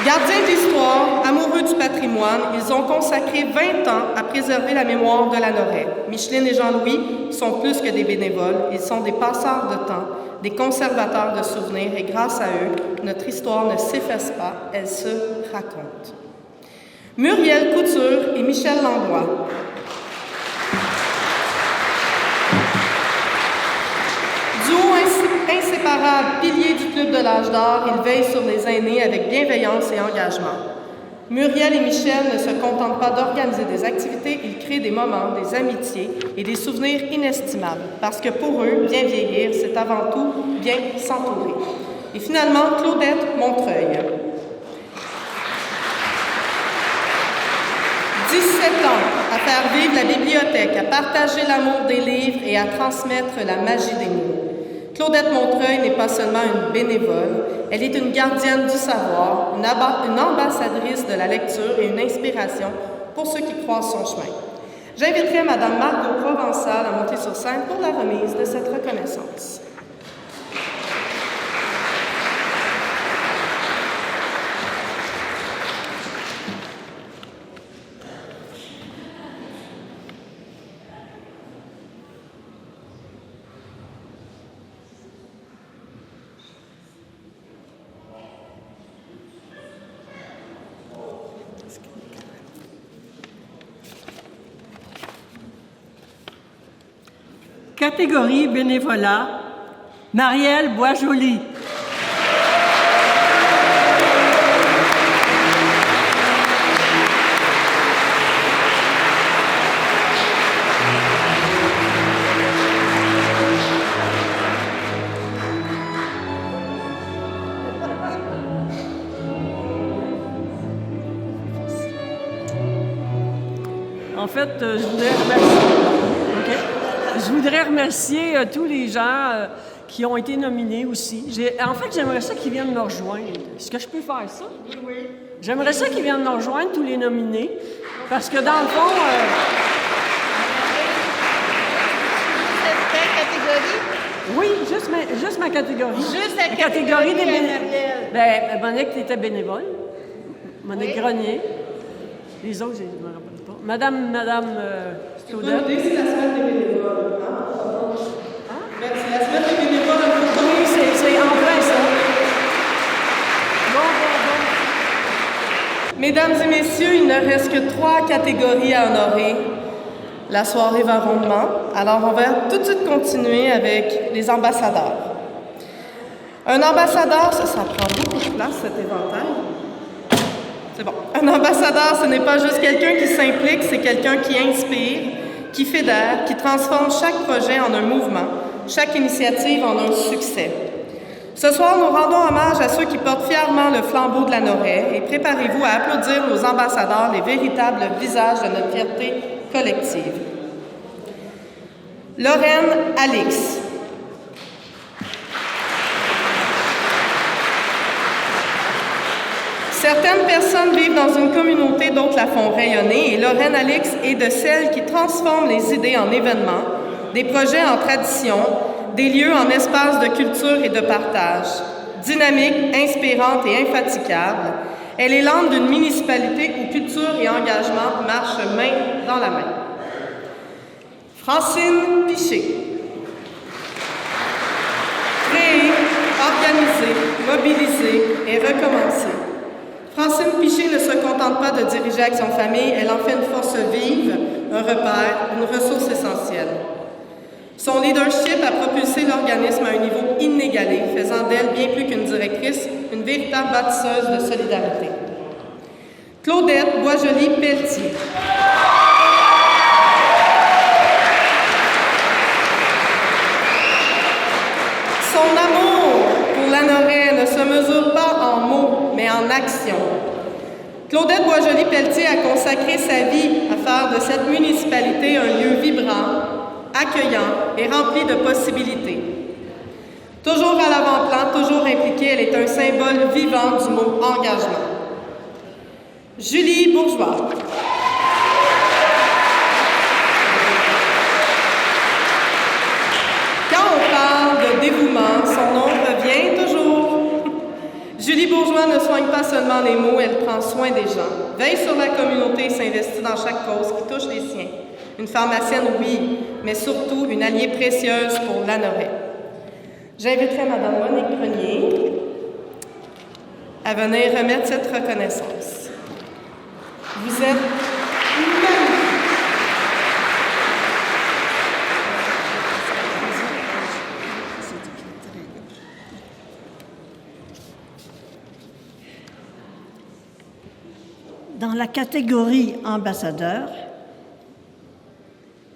Gardiens de l'histoire, amoureux du patrimoine, ils ont consacré 20 ans à préserver la mémoire de la Noret. Micheline et Jean-Louis sont plus que des bénévoles, ils sont des passeurs de temps, des conservateurs de souvenirs et grâce à eux, notre histoire ne s'efface pas, elle se raconte. Muriel Couture et Michel Langlois. Duo inséparable, pilier du Club de l'Âge d'Or, ils veillent sur les aînés avec bienveillance et engagement. Muriel et Michel ne se contentent pas d'organiser des activités, ils créent des moments, des amitiés et des souvenirs inestimables, parce que pour eux, bien vieillir, c'est avant tout bien s'entourer. Et finalement, Claudette Montreuil. 17 ans à faire vivre la bibliothèque, à partager l'amour des livres et à transmettre la magie des mots. Claudette Montreuil n'est pas seulement une bénévole, elle est une gardienne du savoir, une ambassadrice de la lecture et une inspiration pour ceux qui croisent son chemin. J'inviterai Mme Margot Provençal à monter sur scène pour la remise de cette reconnaissance. Catégorie bénévolat, Marielle Boisjoli. En fait, je voudrais remercier, je voudrais remercier tous les gens qui ont été nominés aussi. En fait, j'aimerais ça qu'ils viennent me rejoindre. Est-ce que je peux faire ça? Oui. J'aimerais ça qu'ils viennent me rejoindre, tous les nominés, parce que dans le fond... Oui, juste ma catégorie. Juste la catégorie des bénévoles. Ben, Monique était bénévole. Monique Grenier. Les autres, je ne me rappelle pas. Madame Claudette. C'est la semaine des bénévoles. C'est la semaine des bénévoles. Oui, c'est en plein ça. Bon. Mesdames et messieurs, il ne reste que 3 catégories à honorer. La soirée va rondement, alors on va tout de suite continuer avec les ambassadeurs. Un ambassadeur, ça prend beaucoup de place, cet éventail. C'est bon. Un ambassadeur, ce n'est pas juste quelqu'un qui s'implique, c'est quelqu'un qui inspire, qui fédère, qui transforme chaque projet en un mouvement, chaque initiative en un succès. Ce soir, nous rendons hommage à ceux qui portent fièrement le flambeau de la Noraie et préparez-vous à applaudir nos ambassadeurs, les véritables visages de notre fierté collective. Lorraine Alix. Certaines personnes vivent dans une communauté, d'autres la font rayonner, et Lorraine Alix est de celles qui transforment les idées en événements, des projets en tradition, des lieux en espaces de culture et de partage. Dynamique, inspirante et infatigable, elle est l'âme d'une municipalité où culture et engagement marchent main dans la main. Francine Piché. Créer, organiser, mobiliser et recommencer. Francine Piché ne se contente pas de diriger Action Famille, elle en fait une force vive, un repère, une ressource essentielle. Son leadership a propulsé l'organisme à un niveau inégalé, faisant d'elle bien plus qu'une directrice, une véritable bâtisseuse de solidarité. Claudette Boisjoli-Pelletier. Son amour pour la Noraie ne se mesure pas en mots, mais en action. Claudette Boisjoli-Pelletier a consacré sa vie à faire de cette municipalité un lieu vibrant, accueillant et rempli de possibilités. Toujours à l'avant-plan, toujours impliquée, elle est un symbole vivant du mot engagement. Julie Bourgeois. Quand on parle de dévouement, son nom revient toujours. Julie Bourgeois ne soigne pas seulement les mots, elle prend soin des gens, veille sur la communauté et s'investit dans chaque cause qui touche les siens. Une pharmacienne, oui, mais surtout une alliée précieuse pour la Noraie. J'inviterai Mme Monique Grenier à venir remettre cette reconnaissance. Vous êtes magnifiques. Dans la catégorie ambassadeur,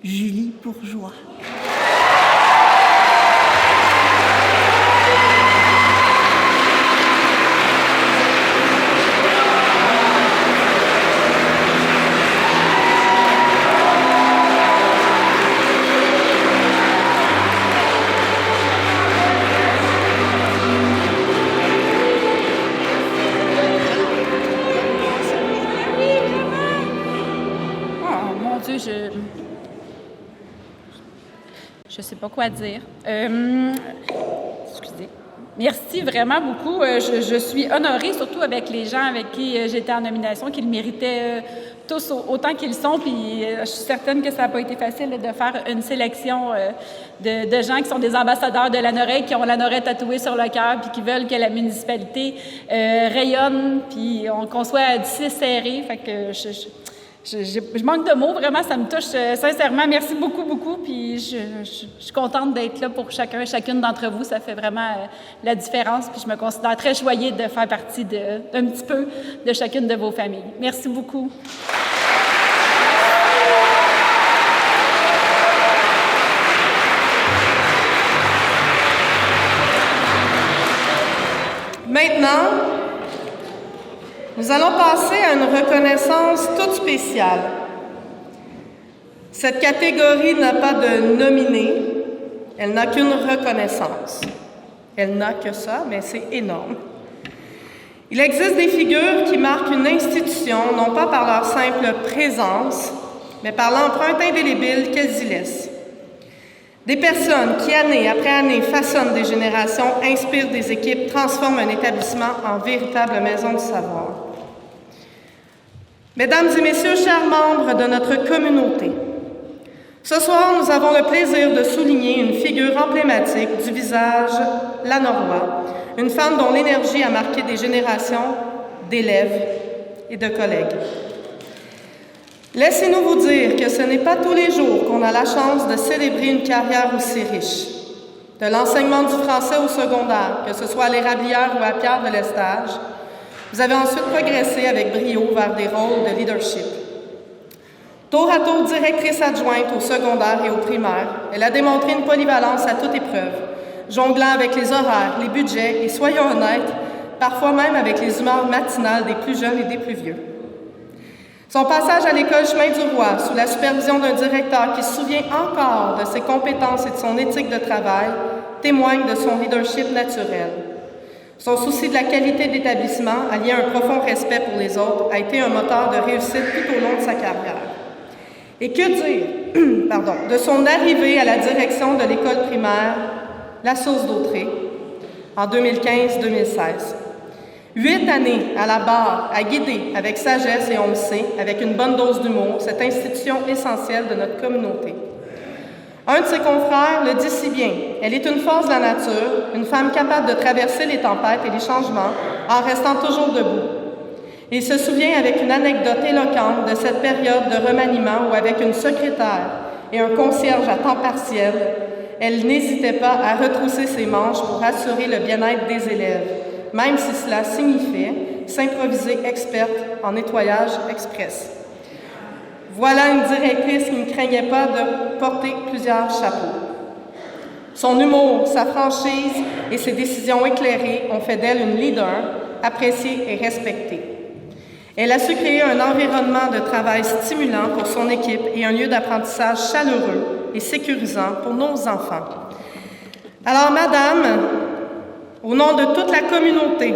Julie Bourgeois. Je sais pas quoi dire. Excusez. Merci vraiment beaucoup. Je suis honorée, surtout avec les gens avec qui j'étais en nomination, qui le méritaient tous autant qu'ils sont. Puis je suis certaine que ça n'a pas été facile de faire une sélection de gens qui sont des ambassadeurs de la Noraie, qui ont la Noraie tatouée sur le cœur, puis qui veulent que la municipalité rayonne, puis qu'on soit d'ici serré. Fait que je manque de mots, vraiment, ça me touche sincèrement. Merci beaucoup, beaucoup, puis je suis contente d'être là pour chacun et chacune d'entre vous. Ça fait vraiment la différence, puis je me considère très choyée de faire partie d'un petit peu de chacune de vos familles. Merci beaucoup. Maintenant, nous allons passer à une reconnaissance toute spéciale. Cette catégorie n'a pas de nominé, elle n'a qu'une reconnaissance. Elle n'a que ça, mais c'est énorme. Il existe des figures qui marquent une institution, non pas par leur simple présence, mais par l'empreinte indélébile qu'elles y laissent. Des personnes qui, année après année, façonnent des générations, inspirent des équipes, transforment un établissement en véritable maison du savoir. Mesdames et messieurs, chers membres de notre communauté, ce soir, nous avons le plaisir de souligner une figure emblématique du visage lanorois, une femme dont l'énergie a marqué des générations d'élèves et de collègues. Laissez-nous vous dire que ce n'est pas tous les jours qu'on a la chance de célébrer une carrière aussi riche. De l'enseignement du français au secondaire, que ce soit à l'Érablière ou à Pierre de l'Estage, vous avez ensuite progressé avec brio vers des rôles de leadership. Tour à tour directrice adjointe au secondaire et au primaire, elle a démontré une polyvalence à toute épreuve, jonglant avec les horaires, les budgets et, soyons honnêtes, parfois même avec les humeurs matinales des plus jeunes et des plus vieux. Son passage à l'école Chemin du Roi, sous la supervision d'un directeur qui se souvient encore de ses compétences et de son éthique de travail, témoigne de son leadership naturel. Son souci de la qualité d'établissement, allié à un profond respect pour les autres, a été un moteur de réussite tout au long de sa carrière. Et que dire de son arrivée à la direction de l'école primaire La Source d'Autrey en 2015-2016. 8 années à la barre, à guider avec sagesse et on le sait, avec une bonne dose d'humour, cette institution essentielle de notre communauté. Un de ses confrères le dit si bien, elle est une force de la nature, une femme capable de traverser les tempêtes et les changements en restant toujours debout. Il se souvient avec une anecdote éloquente de cette période de remaniement où, avec une secrétaire et un concierge à temps partiel, elle n'hésitait pas à retrousser ses manches pour assurer le bien-être des élèves, même si cela signifiait s'improviser experte en nettoyage express. Voilà une directrice qui ne craignait pas de porter plusieurs chapeaux. Son humour, sa franchise et ses décisions éclairées ont fait d'elle une leader appréciée et respectée. Elle a su créer un environnement de travail stimulant pour son équipe et un lieu d'apprentissage chaleureux et sécurisant pour nos enfants. Alors, Madame, au nom de toute la communauté,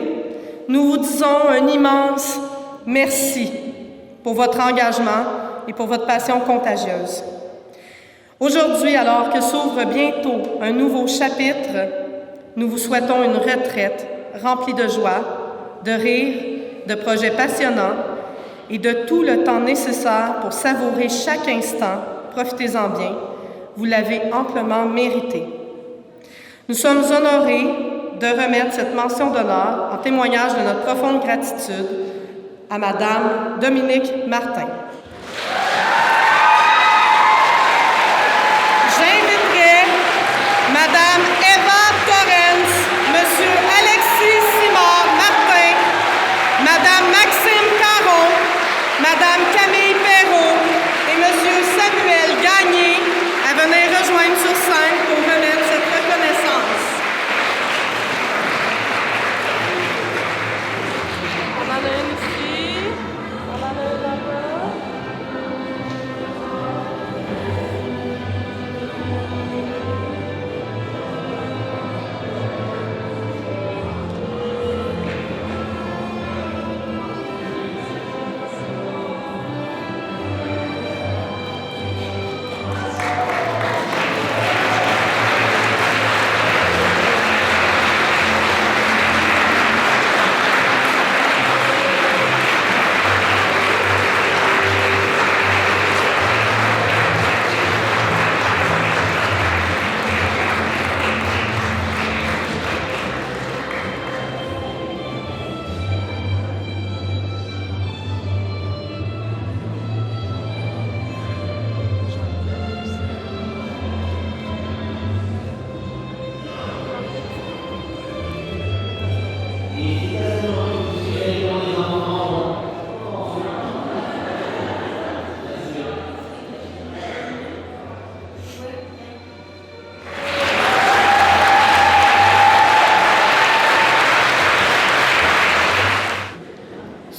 nous vous disons un immense merci pour votre engagement et pour votre passion contagieuse. Aujourd'hui, alors que s'ouvre bientôt un nouveau chapitre, nous vous souhaitons une retraite remplie de joie, de rire, de projets passionnants et de tout le temps nécessaire pour savourer chaque instant. Profitez-en bien, vous l'avez amplement mérité. Nous sommes honorés de remettre cette mention d'honneur en témoignage de notre profonde gratitude à Madame Dominique Martin. J'inviterai Madame Eva Torrens, Monsieur Alexis Simard-Martin, Madame Maxime Caron, Madame Camille Perrault et Monsieur Samuel Gagné à venir rejoindre sur scène pour remettre cette reconnaissance. On en a une ici, on en a une là-bas.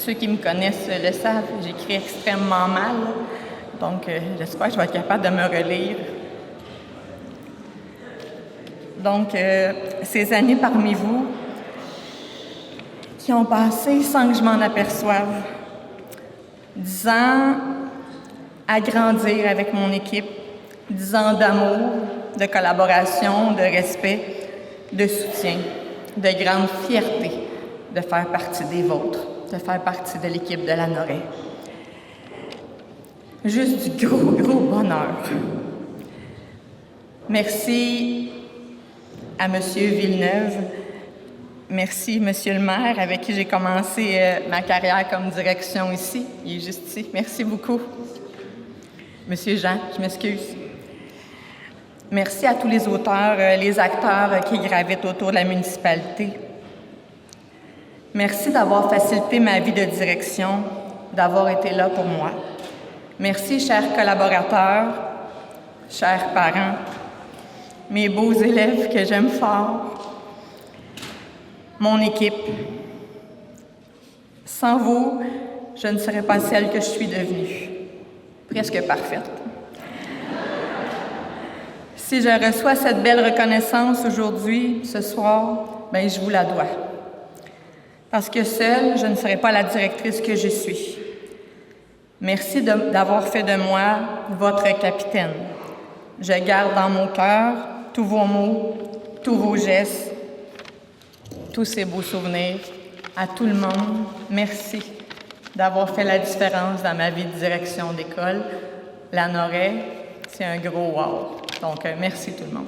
Ceux qui me connaissent le savent, j'écris extrêmement mal. donc j'espère que je vais être capable de me relire. Donc, ces années parmi vous qui ont passé sans que je m'en aperçoive, 10 ans à grandir avec mon équipe, 10 ans d'amour, de collaboration, de respect, de soutien, de grande fierté de faire partie des vôtres, de faire partie de l'équipe de la Noret. Juste du gros, gros bonheur. Merci à M. Villeneuve. Merci, M. le maire, avec qui j'ai commencé ma carrière comme direction ici. Il est juste ici. Merci beaucoup. M. Jean, je m'excuse. Merci à tous les auteurs, les acteurs qui gravitent autour de la municipalité. Merci d'avoir facilité ma vie de direction, d'avoir été là pour moi. Merci, chers collaborateurs, chers parents, mes beaux élèves que j'aime fort, mon équipe. Sans vous, je ne serais pas celle que je suis devenue, presque parfaite. Si je reçois cette belle reconnaissance aujourd'hui, ce soir, bien, je vous la dois. Parce que seule, je ne serais pas la directrice que je suis. Merci d'avoir fait de moi votre capitaine. Je garde dans mon cœur tous vos mots, tous vos gestes, tous ces beaux souvenirs. À tout le monde, merci d'avoir fait la différence dans ma vie de direction d'école. La Noret, c'est un gros wow. Donc, merci tout le monde.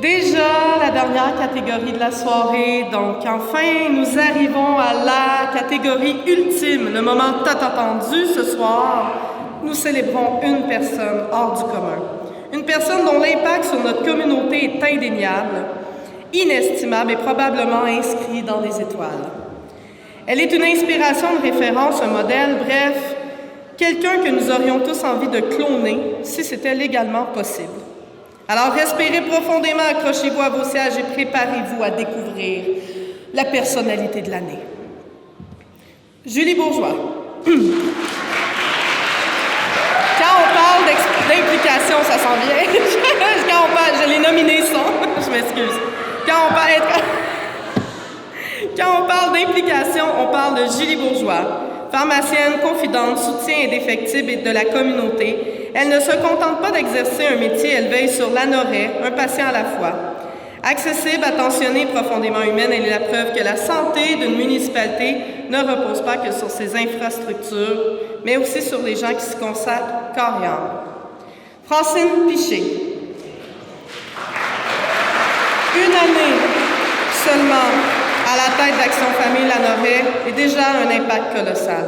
Déjà la dernière catégorie de la soirée, donc enfin nous arrivons à la catégorie ultime, le moment tant attendu ce soir. Nous célébrons une personne hors du commun, une personne dont l'impact sur notre communauté est indéniable, inestimable et probablement inscrit dans les étoiles. Elle est une inspiration, une référence, un modèle, bref, quelqu'un que nous aurions tous envie de cloner si c'était légalement possible. Alors, respirez profondément, accrochez-vous à vos sièges et préparez-vous à découvrir la personnalité de l'année. Julie Bourgeois. Quand on parle d'implication, ça s'en vient. Quand on parle, je l'ai nominé son, je m'excuse. Quand on parle d'implication, on parle de Julie Bourgeois. Pharmacienne, confidente, soutien indéfectible de la communauté, elle ne se contente pas d'exercer un métier, elle veille sur la Noret, un patient à la fois. Accessible, attentionnée, profondément humaine, elle est la preuve que la santé d'une municipalité ne repose pas que sur ses infrastructures, mais aussi sur les gens qui se consacrent corps et âme. Francine Piché. Une année seulement à la tête d'Action Famille La Noret est déjà un impact colossal.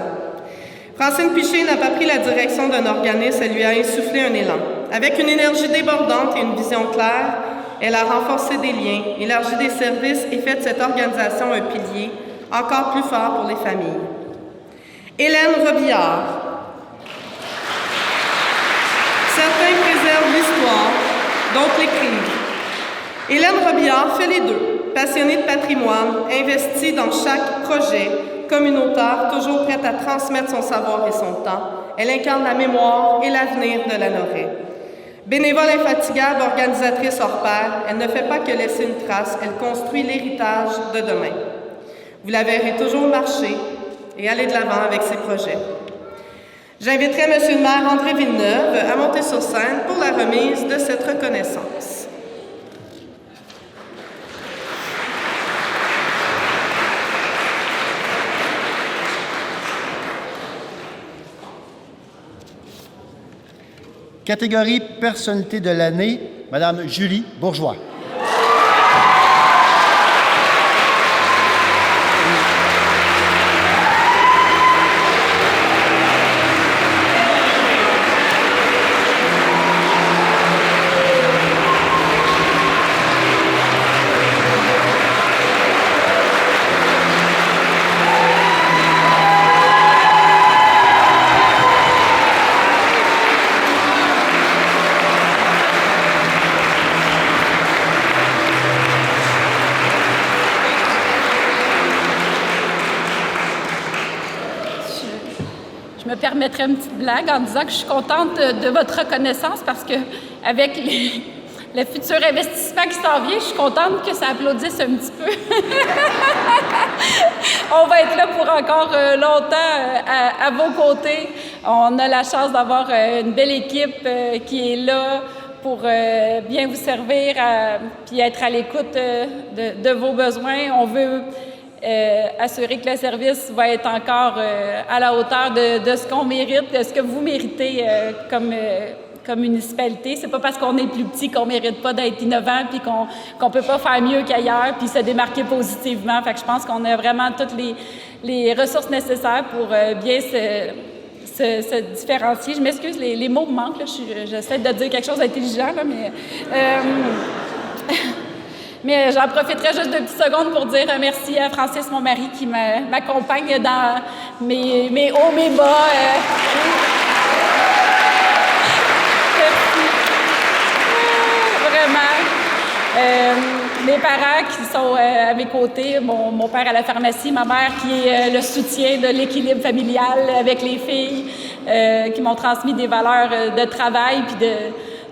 Francine Piché n'a pas pris la direction d'un organisme, elle lui a insufflé un élan. Avec une énergie débordante et une vision claire, elle a renforcé des liens, élargi des services et fait de cette organisation un pilier encore plus fort pour les familles. Hélène Robillard. Certains préservent l'histoire, d'autres l'écrivent. Hélène Robillard fait les deux. Passionnée de patrimoine, investie dans chaque projet, communautaire, toujours prête à transmettre son savoir et son temps, elle incarne la mémoire et l'avenir de la Noret. Bénévole infatigable, organisatrice hors pair, elle ne fait pas que laisser une trace, elle construit l'héritage de demain. Vous la verrez toujours marcher et aller de l'avant avec ses projets. J'inviterai M. le maire André Villeneuve à monter sur scène pour la remise de cette reconnaissance. Catégorie personnalité de l'année, Madame Julie Bourgeois. je me permettrais une petite blague en disant que je suis contente de votre reconnaissance parce que avec le futur investissement qui s'en vient, je suis contente que ça applaudisse un petit peu. On va être là pour encore longtemps à vos côtés. On a la chance d'avoir une belle équipe qui est là pour bien vous servir puis être à l'écoute de vos besoins. On veut assurer que le service va être encore à la hauteur de ce qu'on mérite, de ce que vous méritez comme municipalité. C'est pas parce qu'on est plus petit qu'on mérite pas d'être innovant puis qu'on peut pas faire mieux qu'ailleurs puis se démarquer positivement. Fait que je pense qu'on a vraiment toutes les ressources nécessaires pour bien se différencier. Je m'excuse, les mots me manquent. Là. J'essaie de dire quelque chose d'intelligent, là, mais... Mais j'en profiterai juste 2 petites secondes pour dire merci à Francis, mon mari, qui m'accompagne dans mes hauts, mes bas. Merci. Vraiment. Mes parents qui sont à mes côtés, mon père à la pharmacie, ma mère qui est le soutien de l'équilibre familial avec les filles, qui m'ont transmis des valeurs de travail puis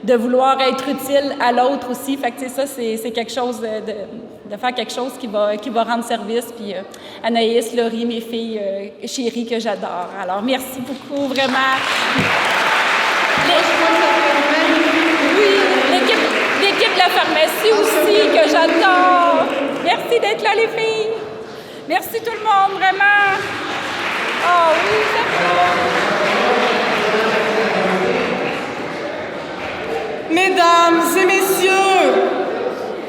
de vouloir être utile à l'autre aussi. Fait que ça, c'est quelque chose de faire quelque chose qui va rendre service. Puis Anaïs, Laurie, mes filles chéries que j'adore. Alors, merci beaucoup, vraiment. L'équipe de la pharmacie aussi, que j'adore. Merci d'être là, les filles. Merci tout le monde, vraiment. Oh oui, Mesdames et messieurs,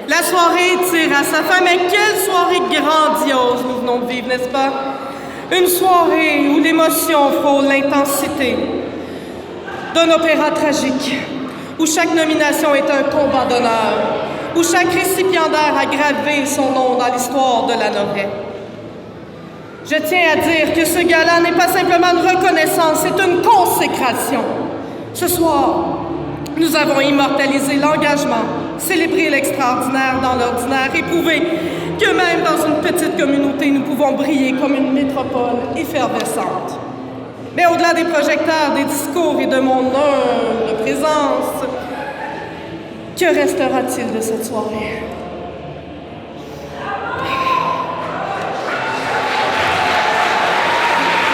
la soirée tire à sa fin, mais quelle soirée grandiose nous venons de vivre, n'est-ce pas? Une soirée où l'émotion frôle l'intensité d'un opéra tragique, où chaque nomination est un combat d'honneur, où chaque récipiendaire a gravé son nom dans l'histoire de la Lanoraie. Je tiens à dire que ce gala n'est pas simplement une reconnaissance, c'est une consécration. Ce soir, nous avons immortalisé l'engagement, célébré l'extraordinaire dans l'ordinaire et prouvé que même dans une petite communauté, nous pouvons briller comme une métropole effervescente. Mais au-delà des projecteurs, des discours et de mon humble présence, que restera-t-il de cette soirée?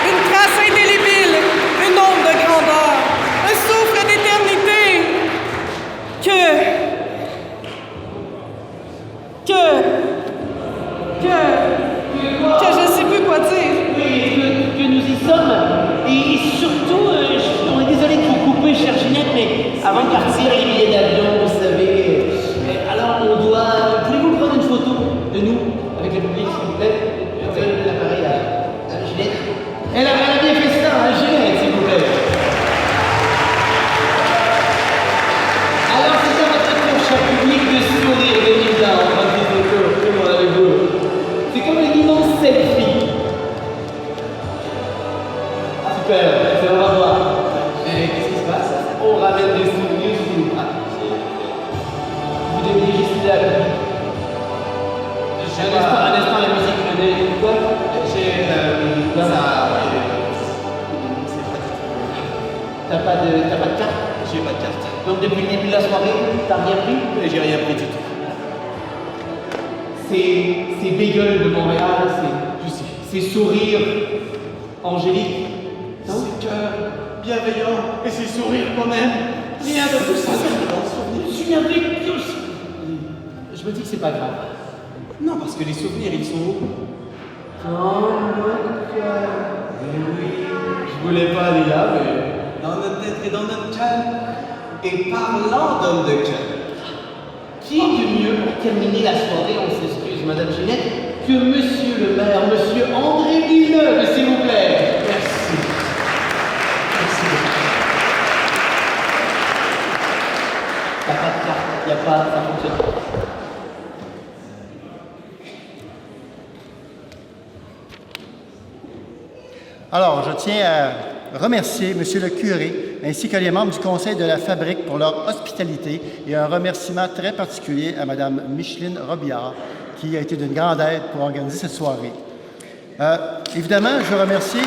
Une trace indélébile, une onde de grandeur, un souffle d'éternité que je ne sais plus quoi dire. Oui, que nous y sommes. Et surtout, on est désolé de vous couper, chère Ginette, mais avant de partir, les billets d'avion, vous savez. Alors, on doit... Voulez-vous prendre une photo de nous, avec le public, s'il vous plaît? Vous avez l'appareil à Ginette. Elle a bien fait ça, hein, Ginette, s'il vous plaît. Alors, c'est à votre tour, cher public, de sourire, de Linda, en train de photos. Comment allez-vous? C'est comme une immense selfie. Super, on va voir. Qu'est-ce qui se passe? On ramène des souvenirs chez nous. Vous devez juste là. Un instant, la musique venait. Quoi? T'as pas de carte? J'ai pas de carte. Donc depuis le début de la soirée, t'as rien pris? J'ai rien pris du tout. Ces bagels de Montréal, ces sourires angéliques. Ces cœurs bienveillants et ces sourires quand même. Rien de tout ça. Je suis avec tous. Je me dis que c'est pas grave. Non, parce que les souvenirs, ils sont où? Dans notre cœur. Eh oui, je voulais pas aller là, mais dans notre tête et dans notre cœur. Et parlant d'homme de cœur, qui de mieux pour terminer la soirée, on s'excuse, Madame Ginette, que Monsieur le maire, Monsieur André Villeneuve, s'il vous plaît. Merci. Merci beaucoup. T'as pas de carte, ça fonctionne. Alors, je tiens à remercier M. le curé ainsi que les membres du conseil de la Fabrique pour leur hospitalité et un remerciement très particulier à Mme Micheline Robillard qui a été d'une grande aide pour organiser cette soirée. Évidemment, je veux remercier...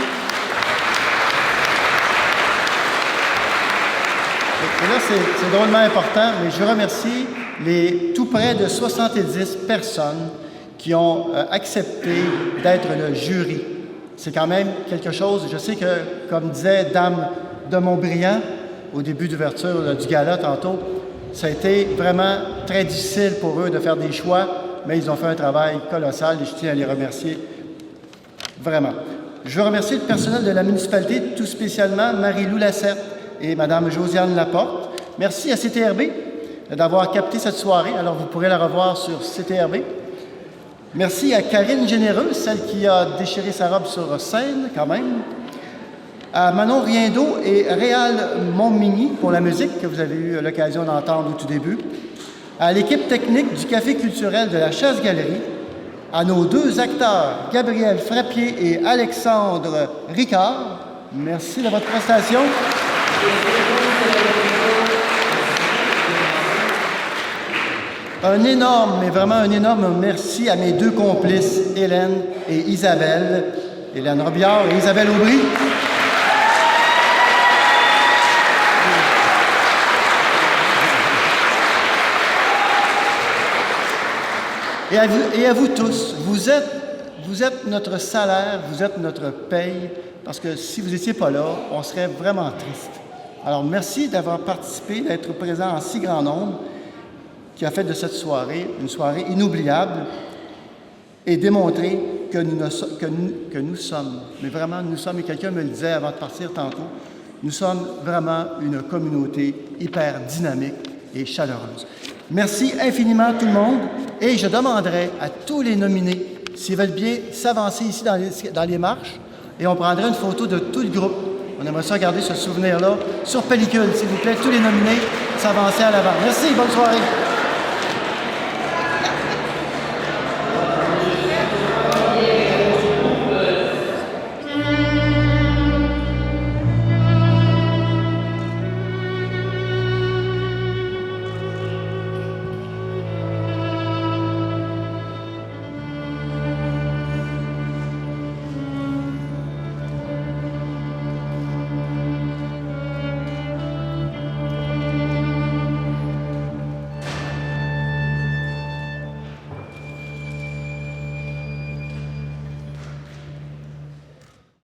c'est drôlement important, mais je remercie les tout près de 70 personnes qui ont accepté d'être le jury. C'est quand même quelque chose, je sais que, comme disait Dame de Montbriand au début d'ouverture du gala tantôt, ça a été vraiment très difficile pour eux de faire des choix, mais ils ont fait un travail colossal et je tiens à les remercier vraiment. Je veux remercier le personnel de la municipalité, tout spécialement Marie-Lou Lassette et Mme Josiane Laporte. Merci à CTRB d'avoir capté cette soirée. Alors, vous pourrez la revoir sur CTRB. Merci à Karine Généreux, celle qui a déchiré sa robe sur scène, quand même. À Manon Riendeau et Réal Montmigny pour la musique que vous avez eu l'occasion d'entendre au tout début. À l'équipe technique du Café culturel de la Chasse-Galerie. À nos deux acteurs, Gabriel Frappier et Alexandre Ricard. Merci de votre prestation. Un énorme, mais vraiment un énorme merci à mes deux complices, Hélène et Isabelle. Hélène Robillard et Isabelle Aubry. Et à vous tous, vous êtes notre salaire, vous êtes notre paye, parce que si vous n'étiez pas là, on serait vraiment triste. Alors, merci d'avoir participé, d'être présent en si grand nombre, qui a fait de cette soirée une soirée inoubliable et démontrer que nous sommes, mais vraiment nous sommes, et quelqu'un me le disait avant de partir tantôt, nous sommes vraiment une communauté hyper dynamique et chaleureuse. Merci infiniment tout le monde et je demanderai à tous les nominés s'ils veulent bien s'avancer ici dans les marches et on prendrait une photo de tout le groupe. On aimerait ça garder ce souvenir-là sur pellicule, s'il vous plaît, tous les nominés s'avancer à l'avant. Merci, bonne soirée.